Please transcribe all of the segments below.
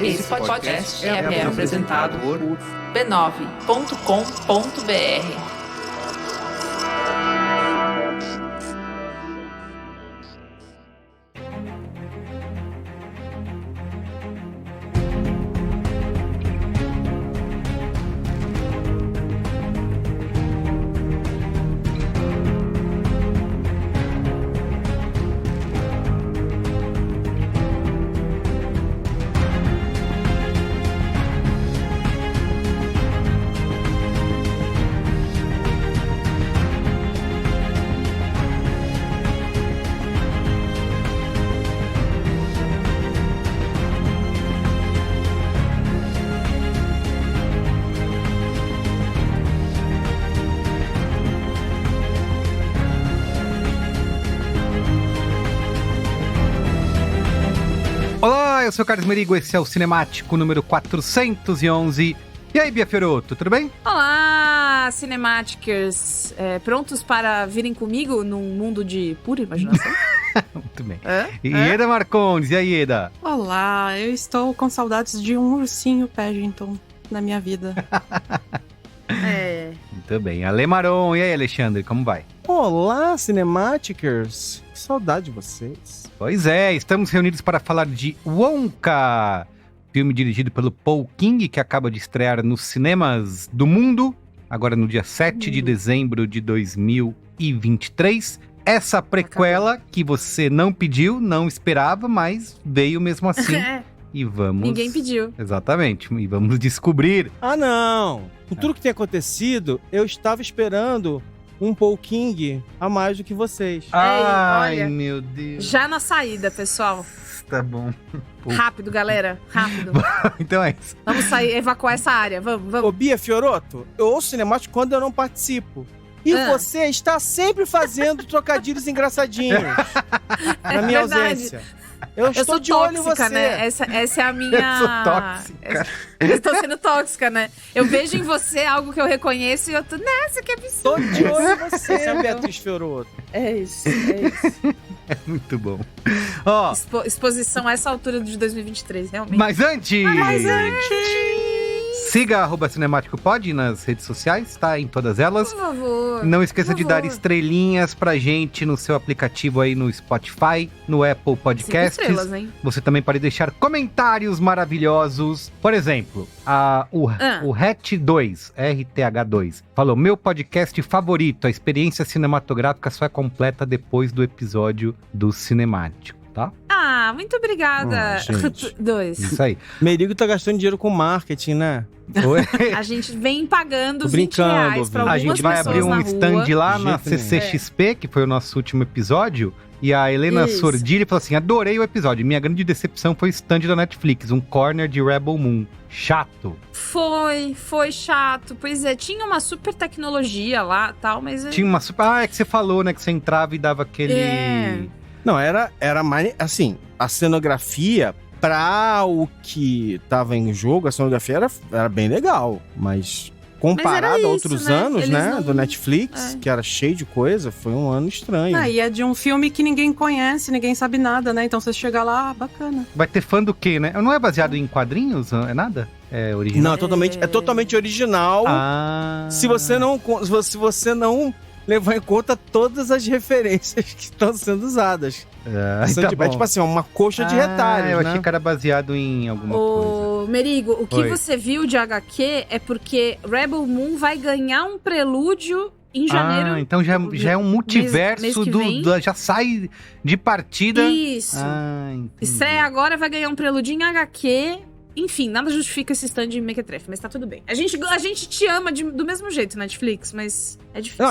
Esse podcast é apresentado por b9.com.br. Olá, eu sou o Carlos Merigo, esse é o Cinemático número 411. E aí, Bia Fiorotto, tudo bem? Olá, Cinematicers! Prontos para virem comigo num mundo de pura imaginação? Muito bem. E Ieda Marcondes, e aí, Ieda? Olá, eu estou com saudades de um ursinho Paddington na minha vida. Muito bem. Ale Maron, e aí, Alexandre, como vai? Olá, Cinematicers! Que saudade de vocês. Pois é, estamos reunidos para falar de Wonka, filme dirigido pelo Paul King, que acaba de estrear nos cinemas do mundo, agora no dia 7 de dezembro de 2023. Essa prequela que você não pediu, não esperava, mas veio mesmo assim. E vamos... Ninguém pediu. Exatamente, e vamos descobrir. Ah, não! Por tudo que tem acontecido, eu estava esperando um Paul King a mais do que vocês. Ai, olha, meu Deus. Já na saída, pessoal. Tá bom. Rápido, galera. Rápido. Então é isso. Vamos sair, evacuar essa área. Vamos. Ô, Bia Fiorotto, eu ouço Cinemático quando eu não participo. E você está sempre fazendo trocadilhos engraçadinhos na minha ausência. Eu estou sou de olho em tóxica, você. né? Essa é a minha... Eu sou tóxica. Eu estou sendo tóxica, né? Eu vejo em você algo que eu reconheço e eu tô... Nossa, que absurdo. Tô de olho em você, Beatriz Fiorotto. É isso. É muito bom. Ó, Exposição a essa altura de 2023, realmente. mas antes... Siga @cinemáticopod nas redes sociais, tá? Em todas elas. Por favor. Não esqueça Por de dar favor. estrelinhas pra gente no seu aplicativo aí no Spotify, no Apple 5 Podcasts. estrelas, hein? Você também pode deixar comentários maravilhosos. Por exemplo, o RTH2, RTH2, falou: meu podcast favorito, a experiência cinematográfica só é completa depois do episódio do Cinemático, tá? Ah, muito obrigada. gente. 2. Isso aí. Merigo tá gastando dinheiro com marketing, né? Oi? A gente vem pagando Tô 20 brincando, reais pra ouvinte. A algumas gente vai pessoas abrir um na stand rua. lá De na jeito nenhum. CCXP, que foi o nosso último episódio. E a Helena Isso. Sordilli falou assim: adorei o episódio. Minha grande decepção foi o stand da Netflix, um corner de Rebel Moon. Chato. Foi chato. Pois é, tinha uma super tecnologia lá e tal, mas... Tinha uma super... Ah, é que você falou, né? Que você entrava e dava aquele... É. Não, era mais... Assim, a cenografia, pra o que tava em jogo, a cenografia era bem legal. Mas comparado isso, a outros né? anos, Eles né? não- Do Netflix, É. que era cheio de coisa, foi um ano estranho. E é de um filme que ninguém conhece, ninguém sabe nada, né? Então você chega lá, bacana. Vai ter fã do quê, né? Não é baseado em quadrinhos? É nada? É original? Não, é totalmente original. Ah... Se você não levar em conta todas as referências que estão sendo usadas. tá É tipo assim, uma coxa de retalhos, eu né? achei que era baseado em alguma coisa. Ô, Merigo, o que Oi. você viu de HQ é porque Rebel Moon vai ganhar um prelúdio em janeiro. Ah, então já é um multiverso mês que vem. já sai de partida. Isso. Ah, entendi. Estreia agora, vai ganhar um prelúdio em HQ. Enfim, nada justifica esse stand de Mequetrefe, mas tá tudo bem. A gente te ama do mesmo jeito, Netflix, mas é difícil.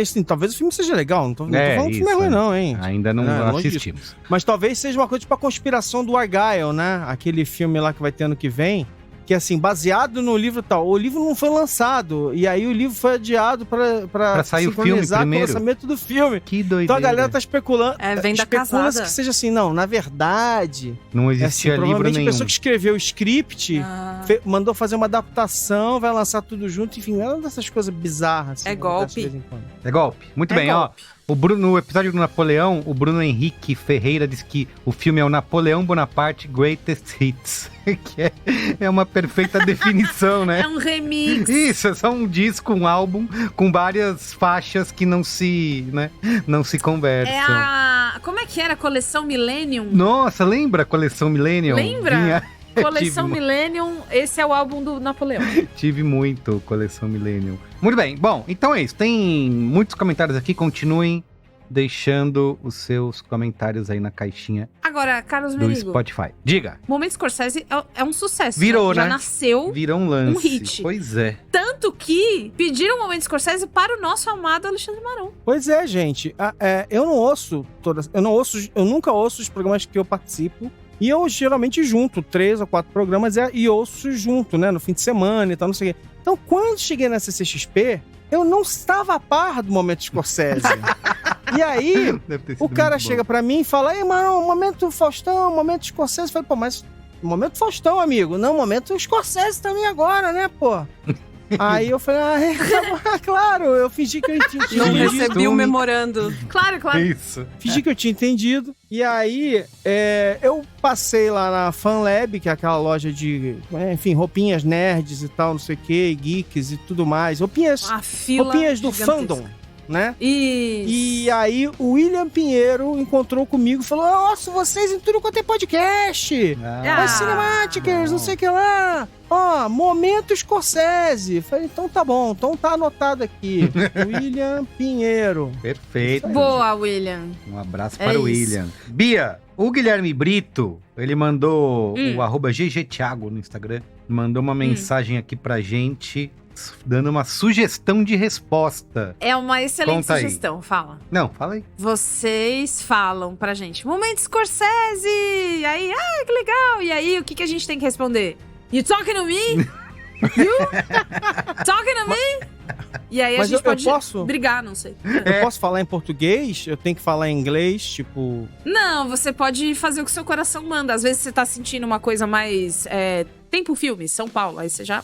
Assim, talvez o filme seja legal. Não tô falando que o filme é isso, ruim, não, hein? Ainda não longe assistimos. Mas talvez seja uma coisa tipo a conspiração do Argyle, né? Aquele filme lá que vai ter ano que vem. Que assim, baseado no livro tal. O livro não foi lançado. E aí o livro foi adiado pra sair o filme sincronizar com o primeiro. lançamento do filme. Que doideira. Então a galera tá especulando. Venda especula casada. que seja assim, não, na verdade. Não Assim, existia livro provavelmente a nenhum. pessoa que escreveu o script mandou fazer uma adaptação, vai lançar tudo junto, enfim, é uma dessas coisas bizarras. Assim, É que acontece de golpe. vez em quando. É golpe. Muito bem, ó. No episódio do Napoleão, o Bruno Henrique Ferreira disse que o filme é o Napoleão Bonaparte Greatest Hits. Que é uma perfeita definição, né? É um remix. Isso, é só um disco, um álbum com várias faixas que não se conversam. É a... Como é que era? A coleção Millennium? Nossa, lembra a coleção Millennium? Lembra? Coleção Tive Millennium, esse é o álbum do Napoleão. Tive muito Coleção Millennium. Muito bem, bom, então é isso. Tem muitos comentários aqui, continuem deixando os seus comentários aí na caixinha Agora, Carlos do Merigo, Spotify. Diga. Momento Scorsese é um sucesso. Virou, Já né? nasceu. Virou um lance. Um hit. Pois é. Tanto que pediram o Momento Scorsese para o nosso amado Alexandre Maron. Pois é, gente. Eu não ouço eu nunca ouço os programas que eu participo. E eu geralmente junto 3 ou 4 programas e ouço junto, né? No fim de semana e tal, não sei o quê. Então, quando cheguei na CCXP, eu não estava a par do Momento Scorsese. E aí, o cara chega pra mim e fala: "Ei, mano, Momento Faustão, Momento Scorsese." Eu falei: "Pô, mas Momento Faustão, amigo. Não, Momento Scorsese também agora, né, pô?" Aí eu falei: claro, eu fingi que eu tinha entendido. Não recebi o memorando. Claro, claro. Isso. Fingi que eu tinha entendido. E aí, eu passei lá na FanLab, que é aquela loja de, enfim, roupinhas nerds e tal, não sei o quê, geeks e tudo mais. Roupinhas A fila do gigantesca. fandom, né? Isso. E aí, o William Pinheiro encontrou comigo e falou: "Nossa, vocês em tudo quanto é podcast! As Cinemáticas, não sei o que lá! Ó, Momento Scorsese!" Falei: "Então tá bom, então tá anotado aqui." William Pinheiro. Perfeito. Boa, William. Um abraço É para o isso. William. Bia, o Guilherme Brito, ele mandou o @ggthiago no Instagram, mandou uma mensagem aqui pra gente, dando uma sugestão de resposta. É uma excelente Conta aí. sugestão, fala. Não, fala aí. Vocês falam pra gente: Momento Scorsese! Aí, que legal! E aí, o que a gente tem que responder? You talking to me? You talking to me? E aí a Mas gente eu pode posso? brigar, não sei. Eu posso falar em português? Eu tenho que falar em inglês, tipo... Não, você pode fazer o que seu coração manda. Às vezes você tá sentindo uma coisa mais... Tempo Filme, São Paulo. Aí você já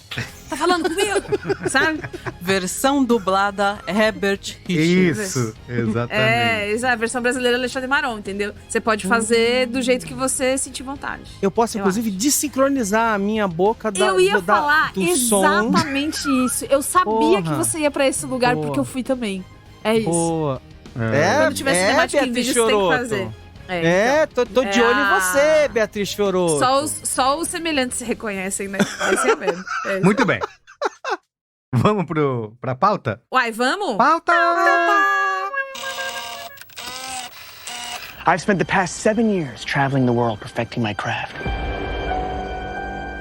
tá falando comigo, sabe? Versão dublada Herbert Richards. Isso, exatamente. A versão brasileira é Alexandre Maron, entendeu? Você pode fazer do jeito que você sentir vontade. Eu posso, Eu inclusive, desincronizar a minha boca Eu ia do falar som. exatamente isso. Eu sabia Porra. que você ia pra esse lugar Porra. porque eu fui também. É isso. Pô, Quando tiver cinemática em vídeo, você tem que fazer. tô de olho em você, Beatriz Fiorotto. Só os semelhantes se reconhecem, né? Esse é mesmo. É isso. Muito bem. Vamos pra pauta? Uai, vamos? Pauta! I've spent the past 7 years traveling the world perfecting my craft.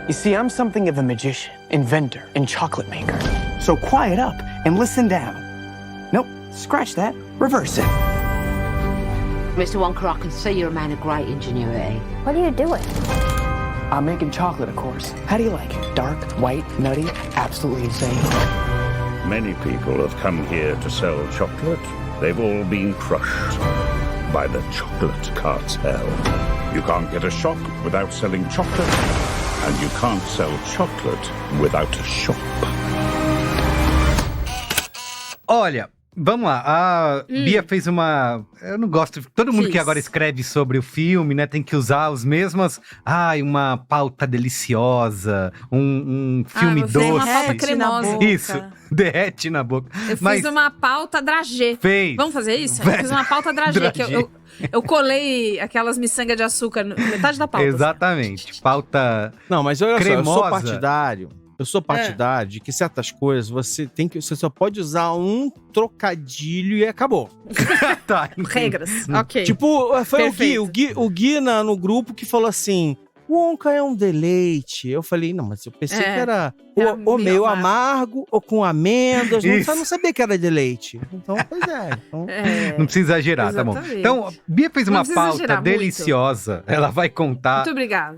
You see, I'm something of a magician, inventor, and chocolate maker. So quiet up and listen down. Nope, scratch that, reverse it. Mr. Wonka, I can see you're a man of great ingenuity. What are you doing? I'm making chocolate, of course. How do you like it? Dark, white, nutty, absolutely insane. Many people have come here to sell chocolate. They've all been crushed by the chocolate cartel. You can't get a shop without selling chocolate, and you can't sell chocolate without a shop. Olha, vamos lá. A Bia fez uma... Eu não gosto... Todo mundo que agora escreve sobre o filme, né? Tem que usar os mesmos... uma pauta deliciosa. Um filme eu fiz uma doce. pauta cremosa. Isso. Derrete na boca. Eu fiz uma pauta dragê. Fez. Vamos fazer isso? Eu fiz uma pauta dragê. Que eu colei aquelas miçangas de açúcar na metade da pauta. Exatamente. Pauta Não, mas olha cremosa. só, eu sou partidário de que certas coisas você só pode usar um trocadilho e acabou. Tá, Regras. Ok. Tipo, foi Perfeito. o Gui no grupo que falou assim: Wonka é um deleite. Eu falei: não, mas eu pensei que era ou meio amargo ou com amêndoas. Não sabia que era deleite. Então, pois é. Então... Não precisa exagerar, tá bom. Exatamente. Então, a Bia fez Não uma precisa pauta exagerar deliciosa. Ela vai contar Muito obrigada.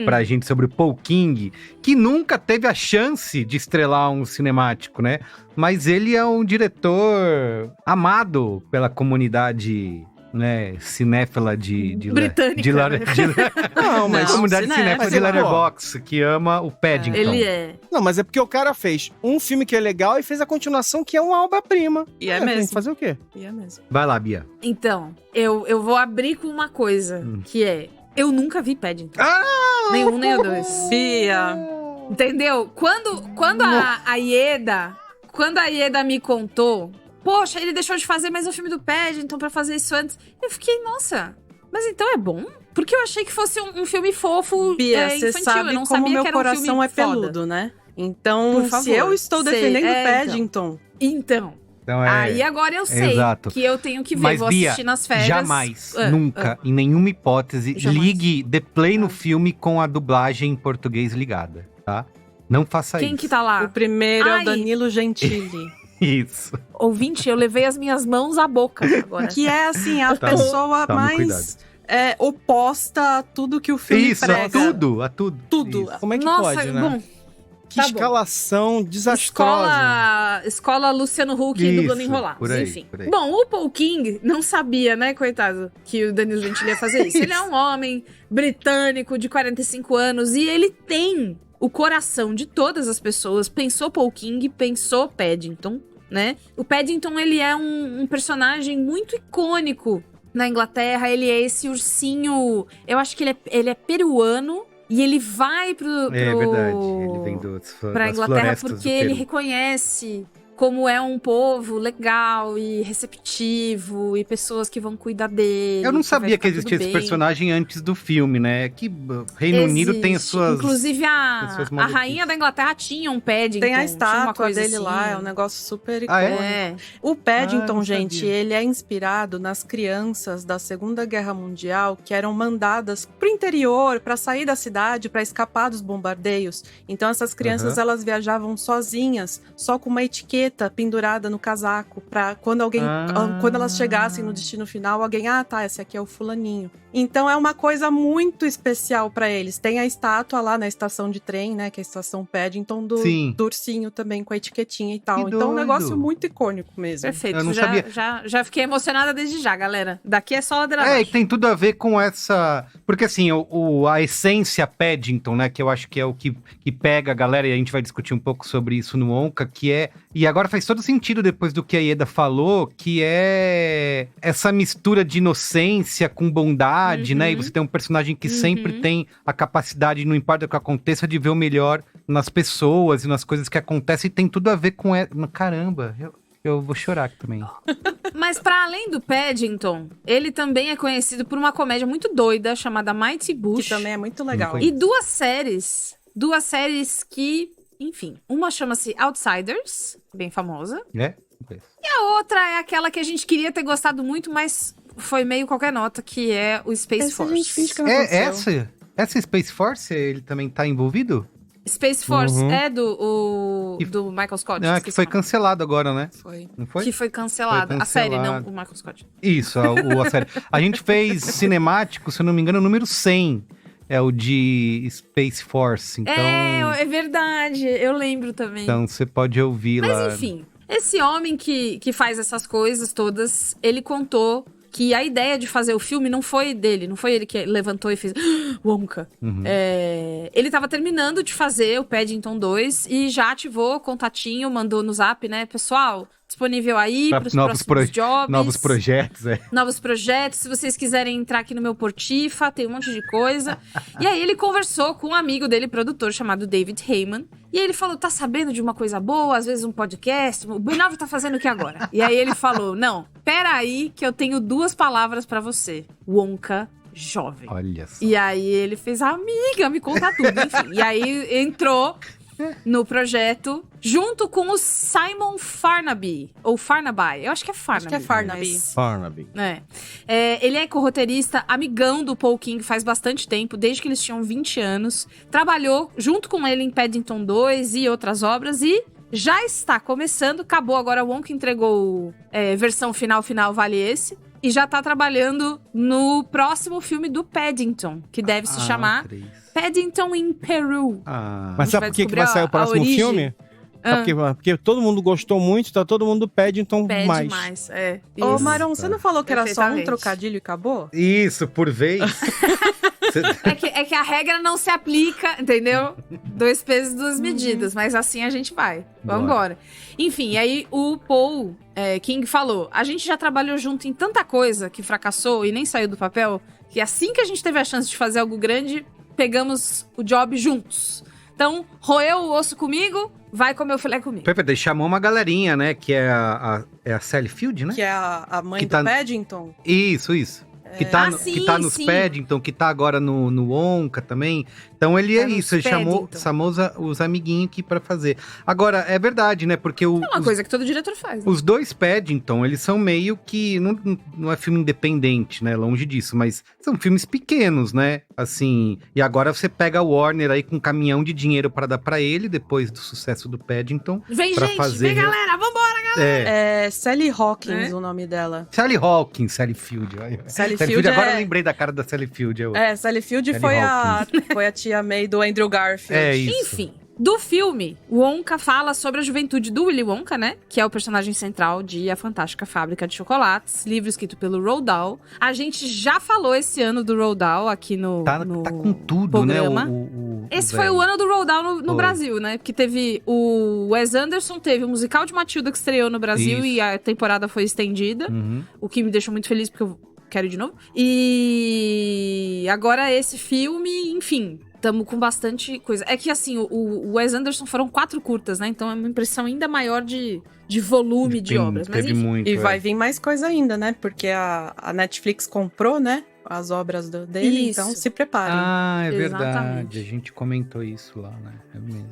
pra gente sobre o Paul King, que nunca teve a chance de estrelar um cinemático, né? Mas ele é um diretor amado pela comunidade né, cinéfila Britânica, né? Não, mas... comunidade cinéfila. cinéfila Mas de é, Letterboxd, que ama o Paddington. Ele é. Não, mas é porque o cara fez um filme que é legal e fez a continuação que é uma obra-prima. E é tem que mesmo. fazer o quê? E é mesmo. Vai lá, Bia. Então, eu vou abrir com uma coisa, que é... Eu nunca vi Paddington. Ah! Nenhum, nem o dois. Bia. Entendeu? Quando a Ieda... Quando a Ieda me contou... Poxa, ele deixou de fazer mais um filme do Paddington pra fazer isso antes. Eu fiquei, nossa... Mas então é bom? Porque eu achei que fosse um filme fofo, Bia, você infantil. sabe Eu não como sabia meu que era um coração filme é foda. peludo, né? Então, Por favor. se eu estou Sei, defendendo então. Paddington... Então, Então aí agora eu sei Exato. que eu tenho que ver. Mas, Vou Bia, assistir nas férias. jamais, nunca, em nenhuma hipótese, Jamais. ligue The Play no filme com a dublagem em português ligada, tá? Não faça Quem isso. que tá lá? O primeiro é Ai. o Danilo Gentili. Isso. Ouvinte, eu levei as minhas mãos à boca agora. Que é, assim, a Tá, pessoa tome mais cuidado. oposta a tudo que o filme Isso, prega. a tudo, a tudo. Tudo. Isso. Como é que Nossa, pode, né? bom. Que tá bom. escalação desastrosa. Escola Luciano Huck Isso, dublando Enrolados, por aí, enfim. por aí. Bom, o Paul King não sabia, né, coitado, que o Danilo Gentili ia fazer isso. Ele é um homem britânico de 45 anos e ele tem o coração de todas as pessoas. Pensou Paul King, pensou Paddington, né? O Paddington, ele é um personagem muito icônico na Inglaterra. Ele é esse ursinho... Eu acho que ele é peruano e ele vai pro... É verdade, ele vem pra das Inglaterra florestas porque do ele Peru. reconhece como é um povo legal e receptivo e pessoas que vão cuidar dele. Eu não que vai sabia que ficar existia tudo esse bem. personagem antes do filme, né? Que Reino Unido tem as Existe. suas... Inclusive, as suas a maluquices. rainha da Inglaterra tinha um Paddington. Tem a tinha uma estátua coisa dele assim. lá, é um negócio super Ah, icônico. É. O Ah, Paddington, não gente, sabia. ele é inspirado nas crianças da Segunda Guerra Mundial que eram mandadas pro interior para sair da cidade, para escapar dos bombardeios. Então essas crianças, elas viajavam sozinhas, só com uma etiqueta pendurada no casaco, para quando quando elas chegassem no destino final, alguém, tá, esse aqui é o fulaninho. Então é uma coisa muito especial para eles. Tem a estátua lá na estação de trem, né, que é a estação Paddington do ursinho também com a etiquetinha e tal. Que Então é um doido. negócio muito icônico mesmo. Perfeito. Eu não sabia. Já fiquei emocionada desde já, galera. Daqui é só ladeira É, e abaixo. tem tudo a ver com essa... Porque assim, a essência Paddington, né, que eu acho que é o que pega a galera, e a gente vai discutir um pouco sobre isso no Onca, que é... E agora faz todo sentido depois do que a Ieda falou, que é essa mistura de inocência com bondade, né? E você tem um personagem que sempre tem a capacidade, não importa o que aconteça, de ver o melhor nas pessoas e nas coisas que acontecem, e tem tudo a ver com... Caramba, eu vou chorar aqui também. Mas pra além do Paddington, ele também é conhecido por uma comédia muito doida chamada Mighty Boosh. Que também é muito legal. Não E duas séries que, enfim, uma chama-se Outsiders, bem famosa. É? E a outra é aquela que a gente queria ter gostado muito, mas foi meio qualquer nota, que é o Space Essa a gente finge Force. que não É aconteceu. essa Space Force, ele também tá envolvido? Space Force Uhum. é do Michael Scott. Ah, que esqueci foi o nome. cancelado agora, né? Foi. Não foi? Que foi cancelada. Foi A série, não cancelado. o Michael Scott. Isso, a série. A gente fez cinemático, se eu não me engano, o número 100. É o de Space Force. Então, É verdade. Eu lembro também. então você pode ouvir lá. Mas enfim, esse homem que faz essas coisas todas, ele contou que a ideia de fazer o filme não foi dele, não foi ele que levantou e fez Wonka. Uhum. Ele tava terminando de fazer o Paddington 2 e já ativou o contatinho, mandou no zap, né? Pessoal, disponível aí Pra pros novos próximos jobs. Novos projetos, Novos projetos, se vocês quiserem entrar aqui no meu Portifa, tem um monte de coisa. E aí ele conversou com um amigo dele, produtor, chamado David Heyman. E aí ele falou, tá sabendo de uma coisa boa? Às vezes um podcast? O B9 tá fazendo o que agora? E aí ele falou, não, peraí que eu tenho duas palavras pra você. Wonka jovem. Olha só. E aí ele fez, amiga, me conta tudo, enfim. E aí entrou no projeto, junto com o Simon Farnaby, ou Farnaby, eu acho que é Farnaby. Acho que é Farnaby. mas- Barnaby. Ele é co-roteirista, amigão do Paul King faz bastante tempo, desde que eles tinham 20 anos. Trabalhou junto com ele em Paddington 2 e outras obras e já está começando. Acabou agora, o Wonka entregou versão final, vale esse. E já tá trabalhando no próximo filme do Paddington, que deve se chamar três. Paddington in Peru. Ah, Mas gente sabe vai por que descobrir vai sair o a próximo origem. filme? Sabe por quê? Porque todo mundo gostou muito, tá todo mundo pede, então Pede mais. mais. É. Ô, Isso. Maron, você não falou que era só um Perfeitamente. trocadilho e acabou? Isso, por vez. É que a regra não se aplica, entendeu? 2 pesos, 2 medidas. Mas assim a gente vai. Vambora. Enfim, aí o Paul King falou: a gente já trabalhou junto em tanta coisa que fracassou e nem saiu do papel, que assim que a gente teve a chance de fazer algo grande, pegamos o job juntos. Então, roeu o osso comigo, vai comer o filé comigo. Perfeito, ele chamou uma galerinha, né? Que é a Sally Field, né? Que é a mãe Que do tá- Paddington. Isso. Que tá, Ah, que tá sim, nos sim. Paddington, que tá agora no Wonka também. Então ele Tá é nos isso, ele chamou os amiguinhos aqui pra fazer. Agora, é verdade, né? Porque É uma coisa que todo diretor faz. Né? os 2 Paddington, eles são meio que... Não é filme independente, né? Longe disso, mas são filmes pequenos, né? Assim, e agora você pega a Warner aí com um caminhão de dinheiro pra dar pra ele, depois do sucesso do Paddington. Vem, pra gente, fazer- vem, galera, vambora, galera. É, Sally Hawkins, É? o nome dela. Sally Hawkins, Sally Field. Sally Field agora é- eu lembrei da cara da Sally Field. Sally Field Sally foi a tia May do Andrew Garfield. É isso. Enfim, do filme, Wonka fala sobre a juventude do Willy Wonka, né? Que é o personagem central de A Fantástica Fábrica de Chocolates, livro escrito pelo Roald Dahl. A gente já falou esse ano do Roald Dahl aqui no Tá com tudo, programa. né? Esse foi o ano do Roald Dahl no Foi. Brasil, né? Porque teve o Wes Anderson, teve o musical de Matilda que estreou no Brasil Isso. e a temporada foi estendida. Uhum. O que me deixou muito feliz porque eu quero ir de novo. E agora esse filme, enfim, tamo com bastante coisa. É que assim, o Wes Anderson foram 4 curtas, né? Então é uma impressão ainda maior de volume de obras. Mas Teve enfim. muito. E vai vir mais coisa ainda, né? Porque a Netflix comprou, né? As obras dele, Isso. então se preparem. Ah, é verdade. Exatamente. A gente comentou isso lá, né? É mesmo.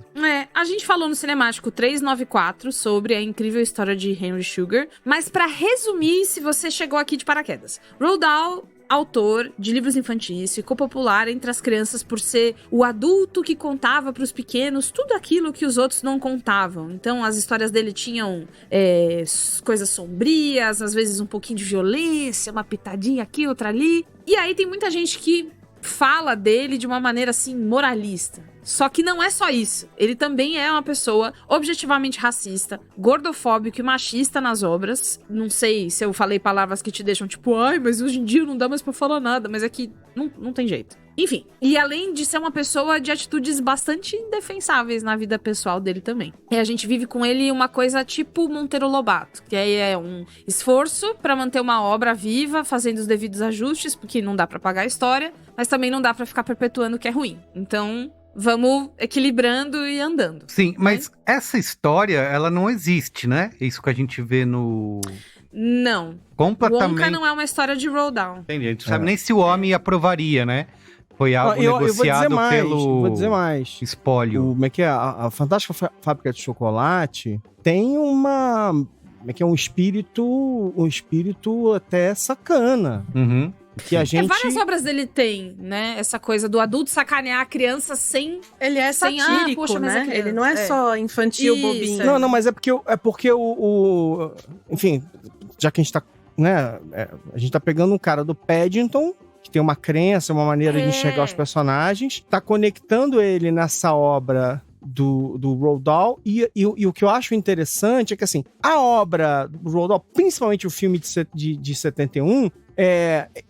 A gente falou no Cinemático 394 sobre a incrível história de Henry Sugar, mas pra resumir, se você chegou aqui de paraquedas, Roald Dahl, autor de livros infantis, ficou popular entre as crianças por ser o adulto que contava pros pequenos tudo aquilo que os outros não contavam. Então, as histórias dele tinham coisas sombrias, às vezes um pouquinho de violência, uma pitadinha aqui, outra ali. E aí tem muita gente que fala dele de uma maneira, assim, moralista. Só que não é só isso. Ele também é uma pessoa objetivamente racista, gordofóbico e machista nas obras. Não sei se eu falei palavras que te deixam tipo, ai, mas hoje em dia não dá mais pra falar nada. Mas é que não tem jeito. Enfim, e além de ser uma pessoa de atitudes bastante indefensáveis na vida pessoal dele também. E a gente vive com ele uma coisa tipo Monteiro Lobato, que aí é um esforço pra manter uma obra viva, fazendo os devidos ajustes, porque não dá pra pagar a história, mas também não dá pra ficar perpetuando o que é ruim. Então, vamos equilibrando e andando. Sim, mas essa história, ela não existe, né? Isso que a gente vê no... Não. Completamente... Wonka não é uma história de Roald Dahl. Entendi. A gente não sabe nem se o homem aprovaria, né? Foi algo negociado vou dizer mais. espólio. Como é que é? A Fantástica Fábrica de Chocolate tem uma... Como é que é? Um espírito até sacana. Uhum. Que a gente... Várias obras dele tem, né? Essa coisa do adulto sacanear a criança sem... Ele é Sem, satírico, poxa, mas né? é criança. Ele não é só infantil, Isso, bobinho. Não, mas é porque enfim, já que a gente tá, né, a gente tá pegando um cara do Paddington, que tem uma crença, uma maneira de enxergar os personagens, tá conectando ele nessa obra do Roald Dahl, e o que eu acho interessante é que, assim, a obra do Roald Dahl, principalmente o filme de 71,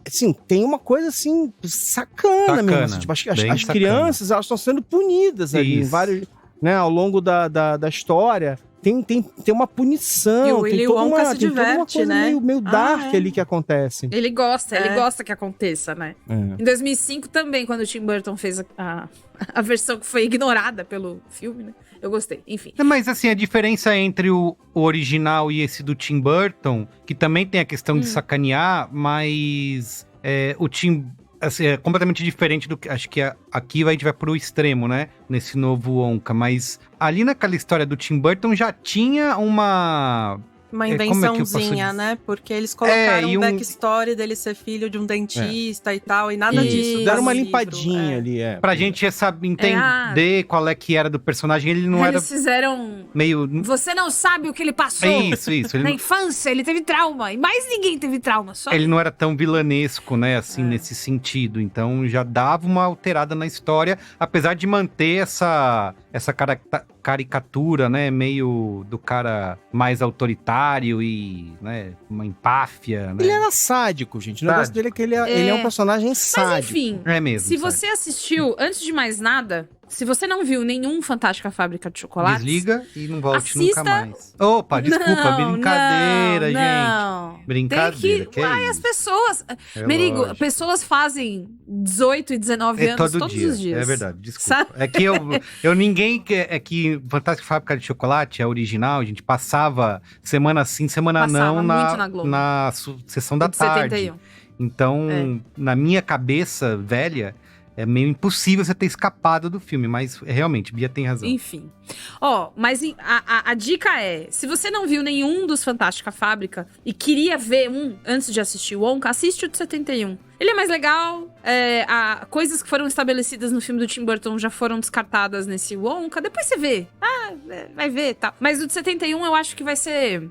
assim, tem uma coisa, assim, sacana mesmo. Assim, tipo, as crianças, elas estão sendo punidas ali, em vários, né, ao longo da história. Tem uma punição, E o Willy tem toda Wonka uma, se tem toda uma diverte, coisa né? meio dark ali que acontece. Ele gosta que aconteça, né? É. Em 2005 também, quando o Tim Burton fez a versão que foi ignorada pelo filme, né? Eu gostei, enfim. Mas assim, a diferença entre o original e esse do Tim Burton, que também tem a questão de sacanear, mas o Tim... Assim, é completamente diferente do que... Acho que aqui a gente vai pro extremo, né? Nesse novo Wonka. Mas ali naquela história do Tim Burton já tinha uma invençãozinha, né? Porque eles colocaram um backstory dele ser filho de um dentista e tal, e nada disso. Deram uma livro, limpadinha ali, Pra gente entender qual é que era do personagem, ele não era... Eles fizeram... Meio... Você não sabe o que ele passou. Isso. Na infância, ele teve trauma. E mais ninguém teve trauma, só ele não era tão vilanesco, né, assim, nesse sentido. Então, já dava uma alterada na história, apesar de manter essa caricatura, né? Meio do cara mais autoritário e, né? Uma empáfia, né? Ele era sádico, gente. O negócio dele é que ele é um personagem Mas sádico. enfim, É mesmo, se sabe? você assistiu, antes de mais nada, se você não viu nenhum Fantástica Fábrica de Chocolates... Desliga e não volte assista- nunca mais. Opa, desculpa, brincadeira, gente. Não. Brincadeira, Tem que é as isso? pessoas... É Merigo, lógico. pessoas fazem 18 e 19 anos todo todos dia. os dias. É verdade, desculpa. Sabe? É que eu ninguém é que Fantástica Fábrica de Chocolate, a original, a gente passava semana sim, semana Passava não muito na Globo. na sessão da De tarde. 71. Então, na minha cabeça velha, é meio impossível você ter escapado do filme, mas realmente, Bia tem razão. Enfim. Ó, mas a dica é, se você não viu nenhum dos Fantástica Fábrica e queria ver um antes de assistir o Wonka, assiste o de 71. Ele é mais legal, coisas que foram estabelecidas no filme do Tim Burton já foram descartadas nesse Wonka, depois você vê. Vai ver e tal. Mas o de 71 eu acho que vai ser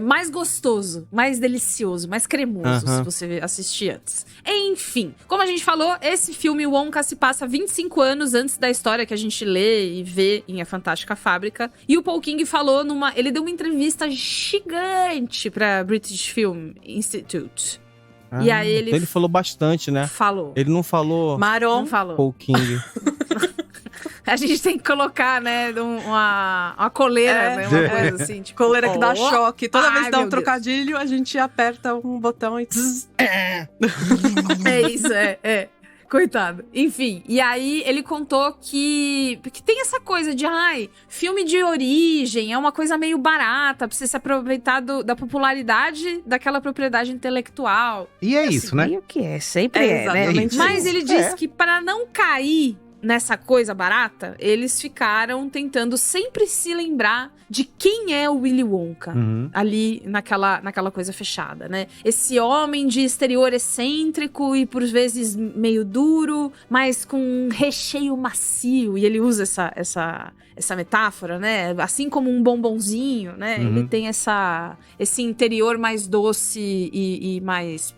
mais gostoso, mais delicioso, mais cremoso se você assistir antes. Enfim, como a gente falou, esse filme Wonka se passa 25 anos antes da história que a gente lê e vê em A Fantástica Fábrica. E o Paul King falou ele deu uma entrevista gigante pra British Film Institute. E aí ele falou bastante, né? Falou. Ele não falou Maron. Não falou. Paul King. A gente tem que colocar, né, uma coleira, né? Uma coisa assim, tipo... Coleira que dá oh, choque. Toda vez que dá meu um Deus. trocadilho, a gente aperta um botão e... É isso, Coitado. Enfim, e aí ele contou que tem essa coisa de, filme de origem é uma coisa meio barata, pra você se aproveitar da popularidade daquela propriedade intelectual. E é isso, né? E o que é? Sempre É exatamente Mas ele isso. disse que para não cair nessa coisa barata, eles ficaram tentando sempre se lembrar de quem é o Willy Wonka. Uhum. Ali naquela coisa fechada, né? Esse homem de exterior excêntrico e por vezes meio duro, mas com um recheio macio. E ele usa essa metáfora, né? Assim como um bombonzinho, né? Uhum. Ele tem esse interior mais doce e mais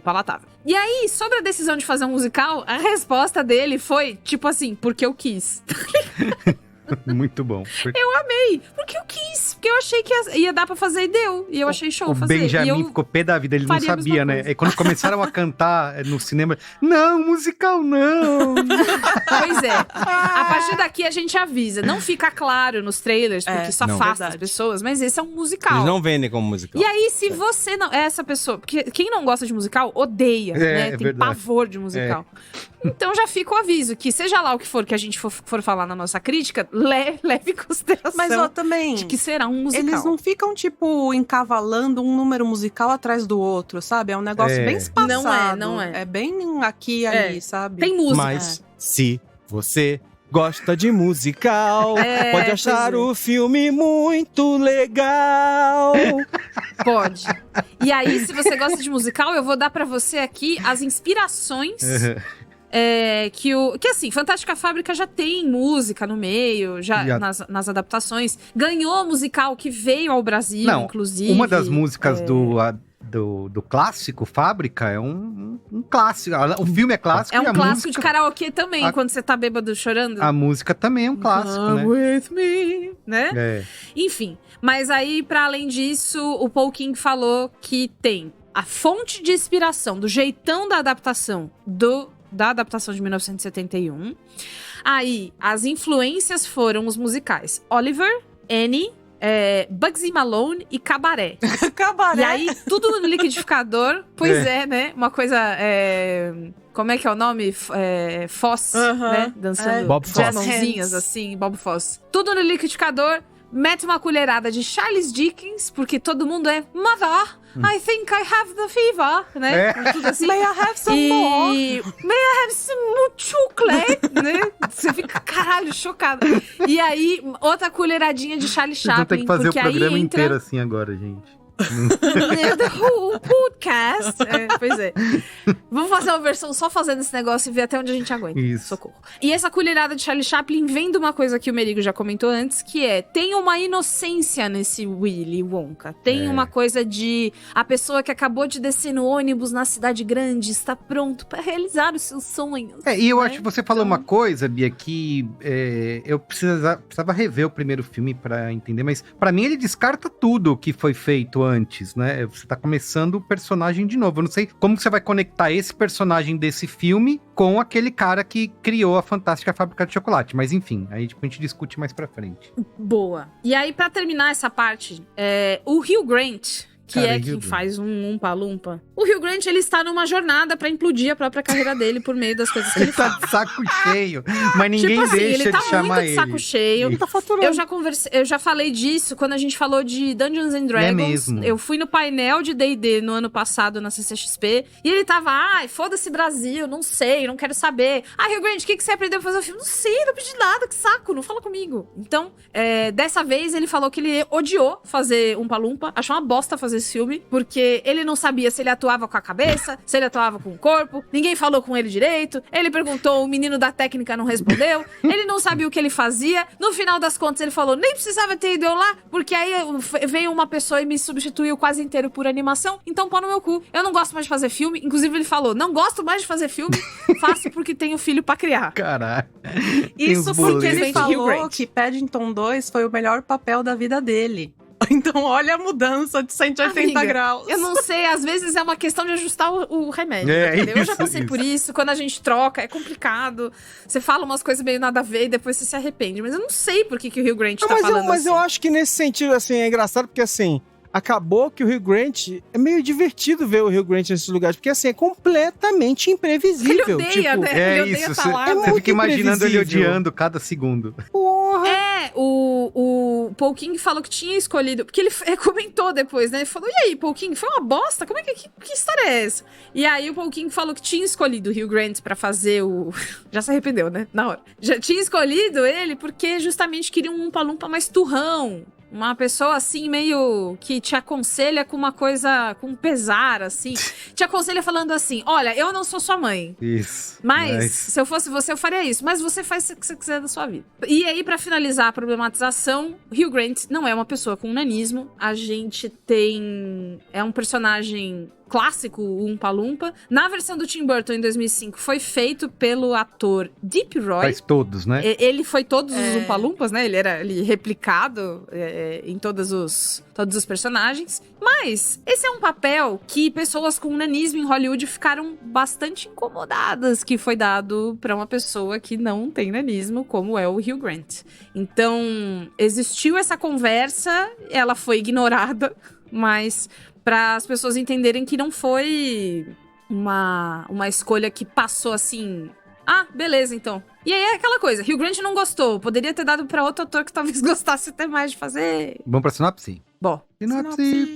palatável. E aí, sobre a decisão de fazer um musical, a resposta dele foi, tipo assim, porque eu quis. Muito bom. Eu amei, porque eu quis. Porque eu achei que ia dar pra fazer e deu. E eu achei show O fazer. Benjamin e eu ficou pé da vida, ele não faria a mesma sabia, né? coisa. E quando começaram a cantar no cinema, não, musical não. Pois é. A partir daqui a gente avisa. Não fica claro nos trailers, porque isso não. afasta Verdade. as pessoas, mas esse é um musical. Eles não vendem como musical. E aí, se você não... Essa pessoa... Porque quem não gosta de musical, odeia, né? Tem verdade. pavor de musical. Então já fica o aviso, que seja lá o que for que a gente for falar na nossa crítica, leve em consideração Mas, ó, também... de que será um musical. Eles não ficam, tipo, encavalando um número musical atrás do outro, sabe? É um negócio É. bem espaçado. Não é. É bem aqui e ali, sabe? Tem música. Mas se você gosta de musical, pode achar pois é. o filme muito legal. Pode. E aí, se você gosta de musical, eu vou dar pra você aqui as inspirações... que assim, Fantástica Fábrica já tem música no meio, já. Nas adaptações. Ganhou musical que veio ao Brasil, Não, inclusive. uma das músicas do clássico Fábrica é um clássico. O filme é clássico. É e um a clássico música, de karaokê também, quando você tá bêbado chorando. A música também é um clássico, Come né? with me, né? É. Enfim, mas aí, pra além disso, o Paul King falou que tem a fonte de inspiração do jeitão da adaptação da adaptação de 1971. Aí, as influências foram os musicais Oliver, Annie, Bugsy Malone e Cabaré. Cabaré. E aí, tudo no liquidificador. Pois é, né? Uma coisa... como é que é o nome? Foss, né? Dançando Bob com as Fosse. mãozinhas, assim, Bob Fosse. Tudo no liquidificador. Mete uma colherada de Charles Dickens, porque todo mundo é Mother, I think I have the fever, né? Tudo assim. May I have some more? May I have some more chocolate, né? Você fica, caralho, chocado. E aí, outra colheradinha de Charlie Vocês vão ter Chaplin, que fazer o porque aí programa entra... inteiro assim agora, gente. The Who Podcast. Pois é. Vamos fazer uma versão só fazendo esse negócio e ver até onde a gente aguenta. Isso. Socorro. E essa colherada de Charlie Chaplin vem de uma coisa que o Merigo já comentou antes, que tem uma inocência nesse Willy Wonka. Tem uma coisa de a pessoa que acabou de descer no ônibus na cidade grande está pronto para realizar os seus sonhos. E eu acho que você falou uma coisa, Bia, que eu precisava rever o primeiro filme pra entender, mas pra mim ele descarta tudo que foi feito antes, né? Você tá começando o personagem de novo. Eu não sei como você vai conectar esse personagem desse filme com aquele cara que criou a Fantástica Fábrica de Chocolate. Mas enfim, aí a gente discute mais pra frente. Boa. E aí, pra terminar essa parte, o Hugh Grant, que quem faz um Umpa-Lumpa. O Hugh Grant, ele está numa jornada pra implodir a própria carreira dele por meio das coisas que ele faz. Ele tá de saco cheio, mas ninguém deixa ele tá de chamar muito de saco cheio. Ele tá faturando. Eu já falei disso quando a gente falou de Dungeons and Dragons. mesmo. Eu fui no painel de D&D no ano passado na CCXP e ele tava, foda-se Brasil, não sei, não quero saber. Hugh Grant, o que você aprendeu pra fazer o filme? Não sei, não pedi nada, que saco, não fala comigo. Então, dessa vez ele falou que ele odiou fazer Umpa-Lumpa, achou uma bosta fazer esse filme, porque ele não sabia se ele atuava com a cabeça, se ele atuava com o corpo, ninguém falou com ele direito, ele perguntou, o menino da técnica não respondeu, ele não sabia o que ele fazia, no final das contas ele falou, nem precisava ter ido eu lá, porque aí veio uma pessoa e me substituiu quase inteiro por animação, então pô no meu cu, eu não gosto mais de fazer filme, inclusive ele falou, não gosto mais de fazer filme, faço porque tenho filho pra criar. Caralho. Isso porque ele Hugh falou Grant. que Paddington 2 foi o melhor papel da vida dele. Então, olha a mudança de 180 Amiga, graus. Eu não sei, às vezes é uma questão de ajustar o remédio. Entendeu? Eu já passei por isso, quando a gente troca, é complicado. Você fala umas coisas meio nada a ver e depois você se arrepende. Mas eu não sei por que o Hugh Grant tá falando mas assim. eu acho que nesse sentido, assim, é engraçado porque, assim, acabou que o Hugh Grant... É meio divertido ver o Hugh Grant nesses lugares, porque, assim, é completamente imprevisível. Ele odeia, né? Ele odeia estar lá. Você fica imaginando ele imprevisível. odiando cada segundo. Porra! O Paul King falou que tinha escolhido... Porque ele comentou depois, né? Ele falou, e aí, Paul King, foi uma bosta? Como é que história é essa? E aí o Paul King falou que tinha escolhido o Hugh Grant pra fazer o... Já se arrependeu, né? Na hora. Já tinha escolhido ele porque justamente queria um Umpa-Lumpa mais turrão. Uma pessoa, assim, meio que te aconselha com uma coisa, com pesar, assim. Te aconselha falando assim, olha, eu não sou sua mãe. Isso. Mas, se eu fosse você, eu faria isso. Mas você faz o que você quiser da sua vida. E aí, pra finalizar a problematização, Hugh Grant não é uma pessoa com nanismo. A gente tem... É um personagem... clássico, o Umpa-Lumpa. Na versão do Tim Burton, em 2005, foi feito pelo ator Deep Roy. Faz todos, né? Ele foi todos os Umpa-Lumpas, né? Ele era replicado em todos os personagens. Mas esse é um papel que pessoas com nanismo em Hollywood ficaram bastante incomodadas, que foi dado pra uma pessoa que não tem nanismo, como é o Hugh Grant. Então, existiu essa conversa, ela foi ignorada, mas... para as pessoas entenderem que não foi uma escolha que passou assim... beleza, então. E aí é aquela coisa, Hugh Grant não gostou. Poderia ter dado pra outro ator que talvez gostasse até mais de fazer. Vamos pra sinopse? Bom. Sinopse.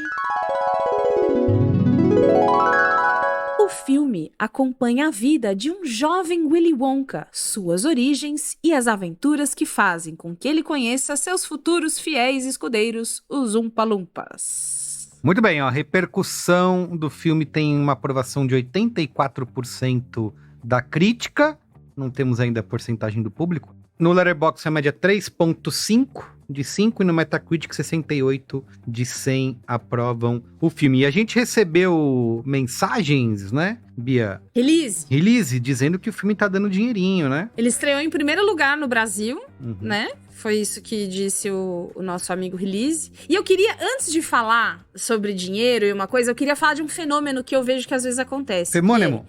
O filme acompanha a vida de um jovem Willy Wonka, suas origens e as aventuras que fazem com que ele conheça seus futuros fiéis escudeiros, os Umpa-Lumpas. Muito bem, a repercussão do filme tem uma aprovação de 84% da crítica. Não temos ainda a porcentagem do público. No Letterboxd a média 3.5 de 5 e no Metacritic 68 de 100 aprovam o filme. E a gente recebeu mensagens, né, Bia? Release, dizendo que o filme tá dando dinheirinho, né? Ele estreou em primeiro lugar no Brasil, né? Foi isso que disse o nosso amigo Release. E eu queria, antes de falar sobre dinheiro e uma coisa, eu queria falar de um fenômeno que eu vejo que às vezes acontece. Fenômeno?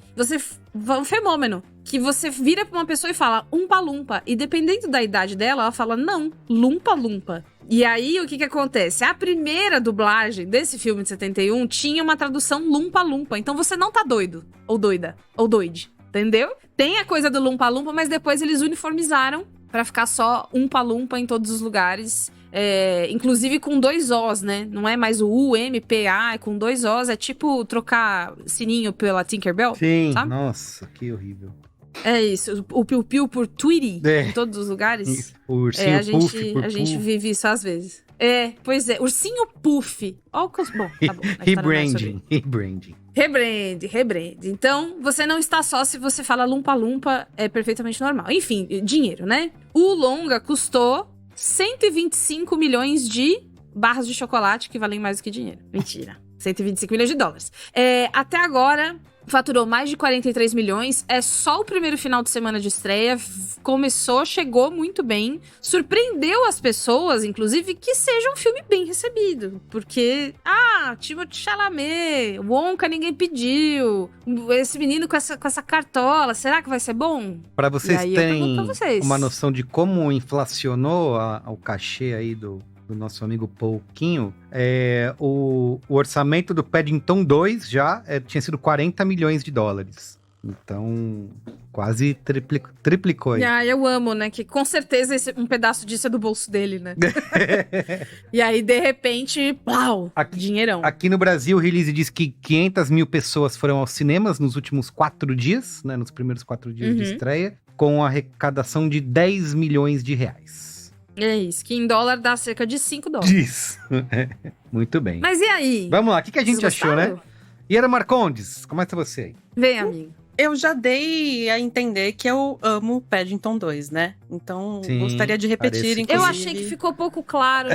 Um fenômeno. Que você vira pra uma pessoa e fala Umpa-Lumpa. E dependendo da idade dela, ela fala não, Lumpa-Lumpa. E aí, o que acontece? A primeira dublagem desse filme de 71 tinha uma tradução Lumpa-Lumpa. Então você não tá doido, ou doida, ou doide. Entendeu? Tem a coisa do Lumpa-Lumpa, mas depois eles uniformizaram pra ficar só Umpa-Lumpa em todos os lugares. Inclusive com 2 Os, né? Não é mais o U-M-P-A, é com 2 Os. É tipo trocar sininho pela Tinkerbell. Sim, sabe? Nossa, que horrível. É isso, o piu-piu por Tweety, em todos os lugares. O ursinho a gente vive isso às vezes. Pois é. Ursinho Puff. Ó, bom, tá bom. Rebranding. Rebrand. Então, você não está só se você fala lumpa-lumpa, é perfeitamente normal. Enfim, dinheiro, né? O longa custou 125 milhões de barras de chocolate, que valem mais do que dinheiro. Mentira. 125 milhões de dólares. Até agora, faturou mais de 43 milhões. É só o primeiro final de semana de estreia. Chegou muito bem. Surpreendeu as pessoas, inclusive, que seja um filme bem recebido. Porque, Timothée Chalamet, Wonka ninguém pediu. Esse menino com essa cartola, será que vai ser bom? Pra vocês terem uma noção de como inflacionou o cachê aí do nosso amigo Pouquinho, o orçamento do Paddington 2 já tinha sido 40 milhões de dólares. Então, quase triplicou aí. Eu amo, né? Que com certeza um pedaço disso é do bolso dele, né? E aí, de repente, plau, dinheirão. Aqui no Brasil, o release diz que 500 mil pessoas foram aos cinemas nos últimos 4 dias, né? Nos primeiros 4 dias de estreia, com arrecadação de 10 milhões de reais. É isso, que em dólar dá cerca de 5 $. Isso. Muito bem. Mas e aí? Vamos lá, o que a gente achou, né? Iara Marcondes, começa você aí. Vem, amigo. Eu já dei a entender que eu amo Paddington 2, né? Então, gostaria de repetir, inclusive. Eu achei que ficou pouco claro.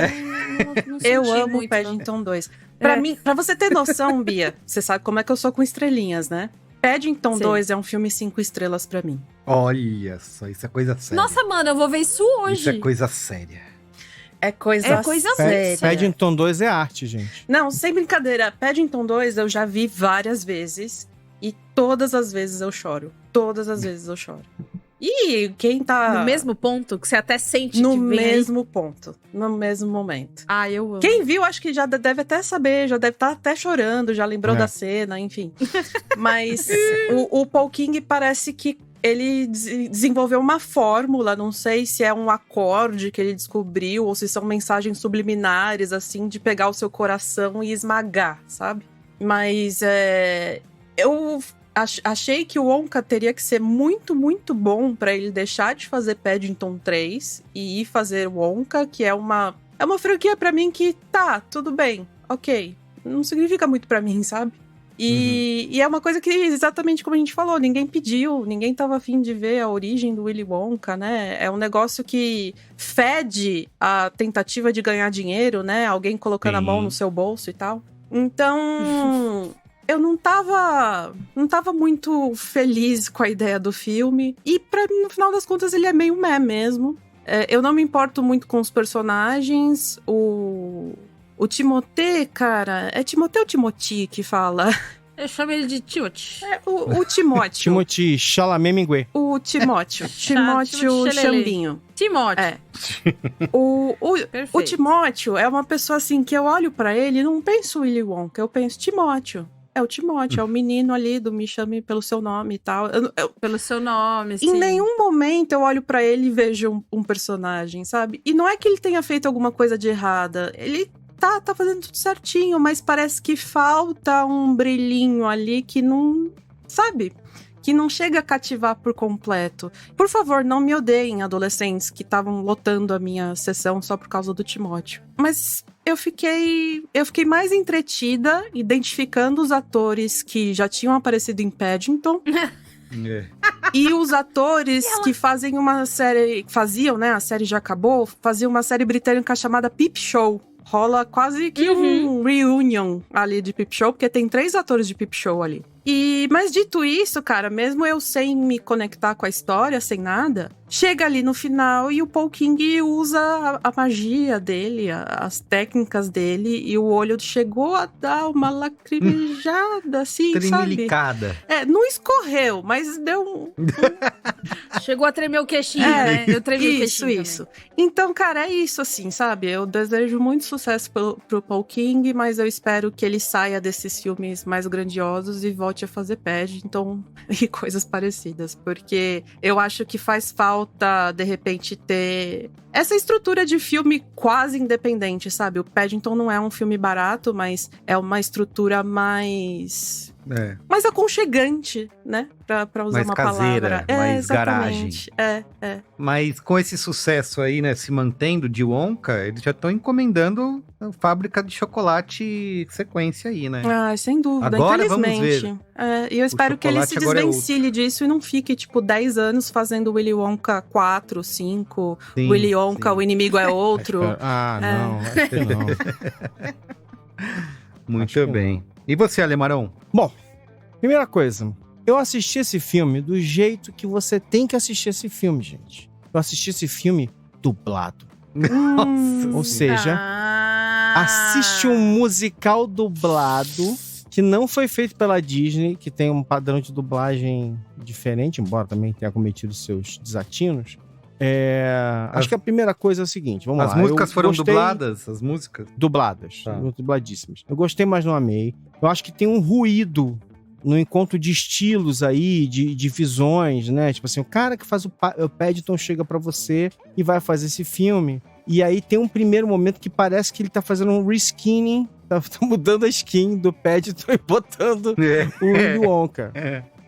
Não eu senti amo muito, Paddington 2. Pra mim, pra você ter noção, Bia, você sabe como é que eu sou com estrelinhas, né? Paddington 2 é um filme 5 estrelas pra mim. Olha só, isso é coisa séria. Nossa, mano, eu vou ver isso hoje. Isso é coisa séria. É coisa séria. Paddington 2 é arte, gente. Não, sem brincadeira. Paddington 2 eu já vi várias vezes. E todas as vezes eu choro. Todas as vezes eu choro. E quem tá... No mesmo ponto? Que você até sente no que vem mesmo ponto. No mesmo momento. Eu amo. Quem viu, acho que já deve até saber. Já deve estar até chorando. Já lembrou da cena, enfim. Mas o Paul King parece que ele desenvolveu uma fórmula, não sei se é um acorde que ele descobriu ou se são mensagens subliminares, assim, de pegar o seu coração e esmagar, sabe? Mas eu achei que o Wonka teria que ser muito, muito bom pra ele deixar de fazer Paddington 3 e ir fazer Wonka, que é uma franquia pra mim que tudo bem, ok. Não significa muito pra mim, sabe? E é uma coisa que, exatamente como a gente falou, ninguém pediu, ninguém tava afim de ver a origem do Willy Wonka, né? É um negócio que fede a tentativa de ganhar dinheiro, né? Alguém colocando a mão no seu bolso e tal. Então, eu não tava muito feliz com a ideia do filme. E no final das contas, ele é meio meh mesmo. Eu não me importo muito com os personagens. O Timothée, cara... É Timothée ou Timothy que fala? Eu chamo ele de Timothy. O Timóteo. Timothée Chalamet Minguet. O Timóteo. Timóteo Chambinho. Timóteo. O Timóteo é uma pessoa assim que eu olho pra ele e não penso Willy Wonka, eu penso Timóteo. É o Timóteo, é o menino ali do Me Chame Pelo Seu Nome e tal. Pelo seu nome, sim. Em nenhum momento eu olho pra ele e vejo um personagem, sabe? E não é que ele tenha feito alguma coisa de errada. Ele tá fazendo tudo certinho, mas parece que falta um brilhinho ali que não... Sabe? Que não chega a cativar por completo. Por favor, não me odeiem, adolescentes que estavam lotando a minha sessão só por causa do Timóteo. Mas eu fiquei mais entretida identificando os atores que já tinham aparecido em Paddington. E os atores que fazem uma série... Faziam, né? A série já acabou. Faziam uma série britânica chamada Peep Show. Rola quase que um reunion ali de Peep Show, porque tem 3 atores de Peep Show ali. Mas dito isso, cara, mesmo eu sem me conectar com a história, sem nada, chega ali no final e o Paul King usa a magia dele, as técnicas dele, e o olho chegou a dar uma lacrimejada, assim, Tremilicada. sabe? Não escorreu, mas deu Chegou a tremer o queixinho, né? Eu tremi o queixinho Isso. Então, cara, é isso, assim, sabe? Eu desejo muito sucesso pro Paul King, mas eu espero que ele saia desses filmes mais grandiosos e volte a fazer Paddington e coisas parecidas, porque eu acho que faz falta, de repente, ter essa estrutura de filme quase independente, sabe? O Paddington não é um filme barato, mas é uma estrutura mais mais aconchegante, né? Pra usar Mais uma caseira, palavra. mais exatamente. Mas com esse sucesso aí, né, se mantendo de Wonka, eles já estão encomendando a fábrica de chocolate sequência aí, né? Ah, sem dúvida, Agora vamos infelizmente. E eu espero que ele se chocolate agora é desvencilhe disso e não fique, 10 anos fazendo Willy Wonka 4, 5, Sim, Willy Wonka, sim. o inimigo é outro. Não, acho que não. Muito Acho que bem. E você, Alemarão? Bom, primeira coisa, eu assisti esse filme do jeito que você tem que assistir esse filme, gente. Eu assisti esse filme dublado. Ou seja, assiste um musical dublado que não foi feito pela Disney, que tem um padrão de dublagem diferente, embora também tenha cometido seus desatinos. Acho que a primeira coisa é o seguinte, vamos lá. As músicas foram gostei- dubladas? As músicas? Dubladas, Tá. dubladíssimas. Eu gostei, mas não amei. Eu acho que tem um ruído no encontro de estilos aí, de visões, né? Tipo assim, o cara que faz o Paddington chega pra você e vai fazer esse filme. E aí tem um primeiro momento que parece que ele tá fazendo um reskinning, tá mudando a skin do Paddington e botando o Willy Wonka.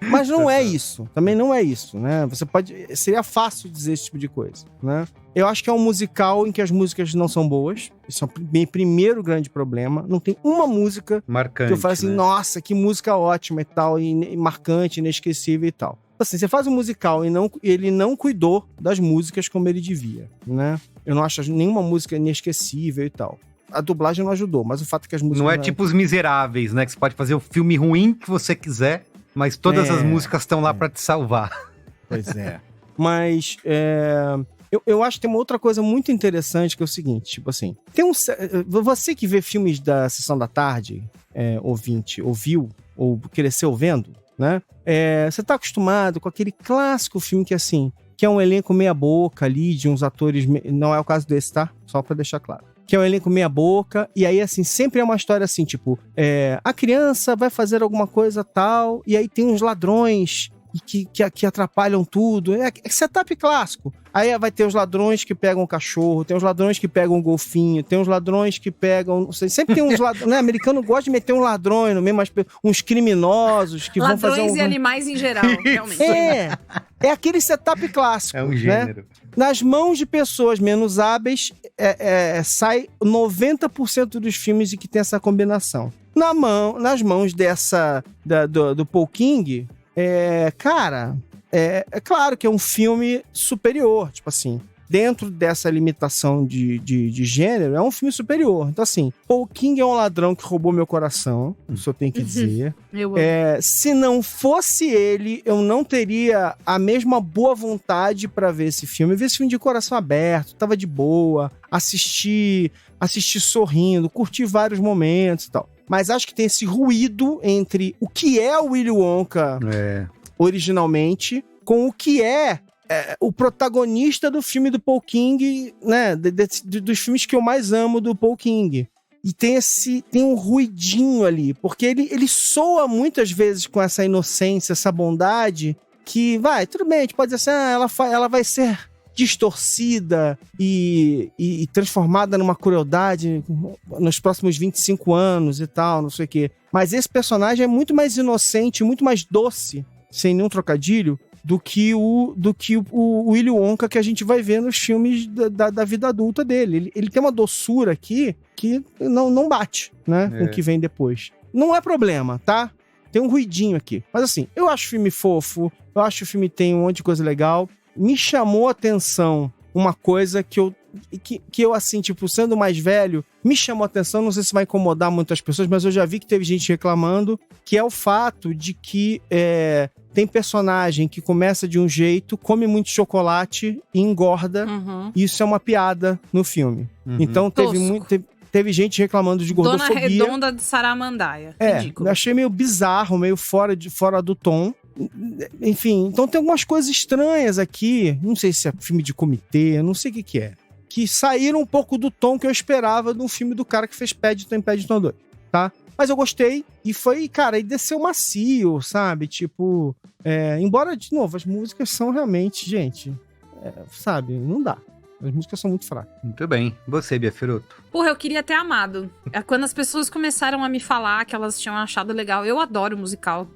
Mas não é isso, também não é isso, né? Seria fácil dizer esse tipo de coisa, né? Eu acho que é um musical em que as músicas não são boas. Esse é o meu primeiro grande problema. Não tem uma música Marcante, que eu falo assim, né? nossa, que música ótima e tal, e marcante, inesquecível e tal. Assim, você faz um musical e ele não cuidou das músicas como ele devia, né? Eu não acho nenhuma música inesquecível e tal. A dublagem não ajudou, mas o fato é que as músicas... Não é tipo Os Miseráveis, né? Que você pode fazer o filme ruim que você quiser, mas todas as músicas estão lá pra te salvar. Pois é. Mas eu acho que tem uma outra coisa muito interessante que é o seguinte, tipo assim, você que vê filmes da Sessão da Tarde, ouvinte, ouviu ou cresceu vendo, né? Você tá acostumado com aquele clássico filme que assim, que é um elenco meia boca ali, de uns atores, não é o caso desse, tá? Só pra deixar claro. Que é um elenco meia boca, e aí, assim, sempre é uma história assim, tipo, a criança vai fazer alguma coisa tal, e aí tem uns ladrões que atrapalham tudo. É setup clássico. Aí vai ter os ladrões que pegam o cachorro, tem os ladrões que pegam o golfinho, tem os ladrões que pegam... Não sei, sempre tem uns ladrões, né? Americano gosta de meter um ladrão no meio, uns criminosos que vão fazer... Ladrões e animais em geral, realmente. É aquele setup clássico. É um né? gênero. Nas mãos de pessoas menos hábeis, sai 90% dos filmes de que tem essa combinação. Nas mãos do Paul King, cara, é claro que é um filme superior, tipo assim, dentro dessa limitação de gênero, é um filme superior. Então assim, Paul King é um ladrão que roubou meu coração, isso eu tenho que dizer. Eu amo. Se não fosse ele, eu não teria a mesma boa vontade pra ver esse filme. Eu vi esse filme de coração aberto, tava de boa, assisti sorrindo, curti vários momentos e tal. Mas acho que tem esse ruído entre o que é o Willy Wonka originalmente com o que é o protagonista do filme do Paul King, né? Dos filmes que eu mais amo do Paul King. E tem um ruidinho ali, porque ele soa muitas vezes com essa inocência, essa bondade, que tudo bem, a gente pode dizer assim, ela vai ser distorcida e transformada numa crueldade nos próximos 25 anos e tal, não sei o quê. Mas esse personagem é muito mais inocente, muito mais doce, sem nenhum trocadilho, do que o Willy Wonka que a gente vai ver nos filmes da vida adulta dele. Ele tem uma doçura aqui que não bate, né, com o que vem depois. Não é problema, tá? Tem um ruidinho aqui. Mas assim, eu acho o filme fofo, eu acho que o filme tem um monte de coisa legal. Me chamou a atenção uma coisa que eu assim, tipo, sendo mais velho, me chamou a atenção, não sei se vai incomodar muitas pessoas, mas eu já vi que teve gente reclamando, que é o fato de que tem personagem que começa de um jeito, come muito chocolate e engorda. Uhum. E isso é uma piada no filme. Então teve gente reclamando de gordofobia. Dona Redonda de Saramandaia. Ridículo. Eu achei meio bizarro, meio fora do tom. Enfim, então tem algumas coisas estranhas aqui. Não sei se é filme de comitê, não sei o que é. Que saíram um pouco do tom que eu esperava de um filme do cara que fez Paddington em Paddington 2, tá? Mas eu gostei e foi, cara, e desceu macio, sabe? Tipo, embora, de novo, as músicas são realmente, gente, sabe, não dá. As músicas são muito fracas. Muito bem. Você, Bia Firoto? Porra, eu queria ter amado. Quando as pessoas começaram a me falar que elas tinham achado legal, eu adoro musical.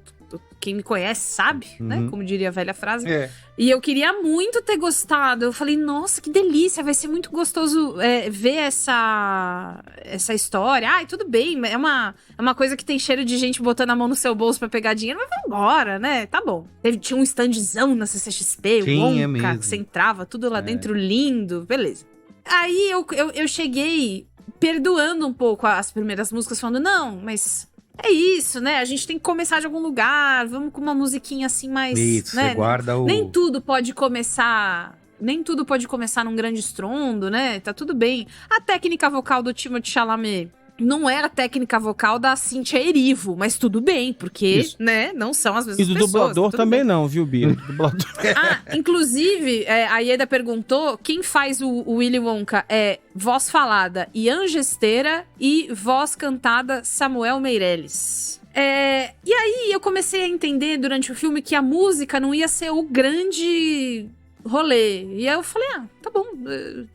Quem me conhece sabe, né? Como diria a velha frase. E eu queria muito ter gostado. Eu falei, nossa, que delícia. Vai ser muito gostoso ver essa história. Ai, tudo bem. É uma coisa que tem cheiro de gente botando a mão no seu bolso pra pegar dinheiro. Mas vambora, né? Tá bom. Tinha um standzão na CCXP. O Wonka, que você entrava, tudo lá dentro lindo. Beleza. Aí eu cheguei perdoando um pouco as primeiras músicas, falando, não, mas... É isso, né? A gente tem que começar de algum lugar. Vamos com uma musiquinha assim mais... Isso, né? você guarda o... Nem tudo pode começar num grande estrondo, né? Tá tudo bem. A técnica vocal do Timothée Chalamet não era a técnica vocal da Cynthia Erivo, mas tudo bem, porque, né, não são as mesmas pessoas. E do pessoas, dublador também bem. Não, viu, Bia? Dublador. Inclusive, a Ieda perguntou, quem faz o Willy Wonka é voz falada Ian Gesteira e voz cantada Samuel Meirelles. E aí eu comecei a entender durante o filme que a música não ia ser o grande... rolê. E aí eu falei, tá bom,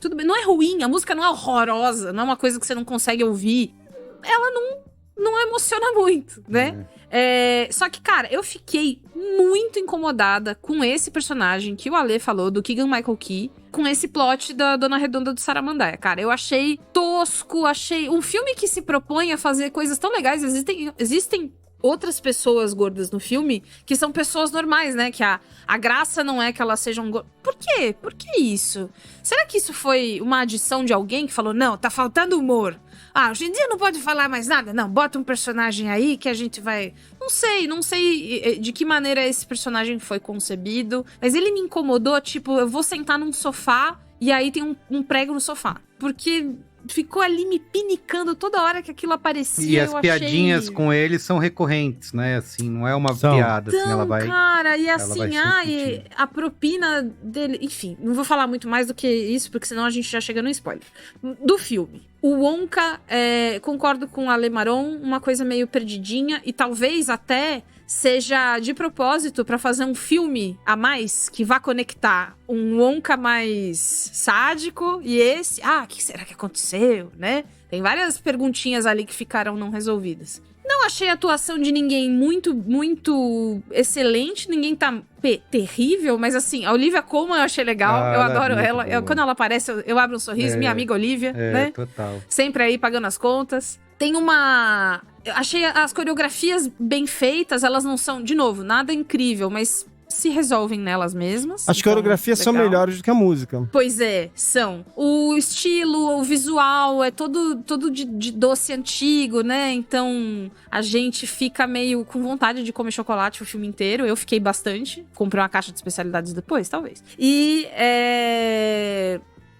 tudo bem. Não é ruim, a música não é horrorosa, não é uma coisa que você não consegue ouvir. Ela não emociona muito, né? Só que, cara, eu fiquei muito incomodada com esse personagem que o Ale falou, do Keegan-Michael Key, com esse plot da Dona Redonda do Saramandaia. Cara, eu achei tosco, achei um filme que se propõe a fazer coisas tão legais. Existem outras pessoas gordas no filme que são pessoas normais, né? Que a graça não é que elas sejam gordas. Por quê? Por que isso? Será que isso foi uma adição de alguém que falou, não, tá faltando humor? Hoje em dia não pode falar mais nada? Não, bota um personagem aí que a gente vai... Não sei de que maneira esse personagem foi concebido, mas ele me incomodou, tipo, eu vou sentar num sofá e aí tem um prego no sofá. Porque... ficou ali me pinicando toda hora que aquilo aparecia. E as piadinhas com ele são recorrentes, né? Assim, não é uma piada, então, assim, ela vai... cara, e assim, a propina dele... Enfim, não vou falar muito mais do que isso, porque senão a gente já chega no spoiler. Do filme. O Wonka, concordo com a Ale Maron, uma coisa meio perdidinha, e talvez até... seja de propósito pra fazer um filme a mais que vá conectar um Wonka mais sádico e esse... o que será que aconteceu, né? Tem várias perguntinhas ali que ficaram não resolvidas. Não achei a atuação de ninguém muito, muito excelente. Ninguém tá terrível, mas assim, a Olivia Colman eu achei legal. Eu adoro ela. Quando ela aparece, eu abro um sorriso. Minha amiga Olivia, né? Total. Sempre aí pagando as contas. Tem uma... Eu achei as coreografias bem feitas. Elas não são, de novo, nada incrível, mas... se resolvem nelas mesmas. As coreografias são melhores do que a música. Pois são. O estilo, o visual é todo de doce antigo, né? Então a gente fica meio com vontade de comer chocolate o filme inteiro. Eu fiquei bastante. Comprei uma caixa de especialidades depois, talvez. E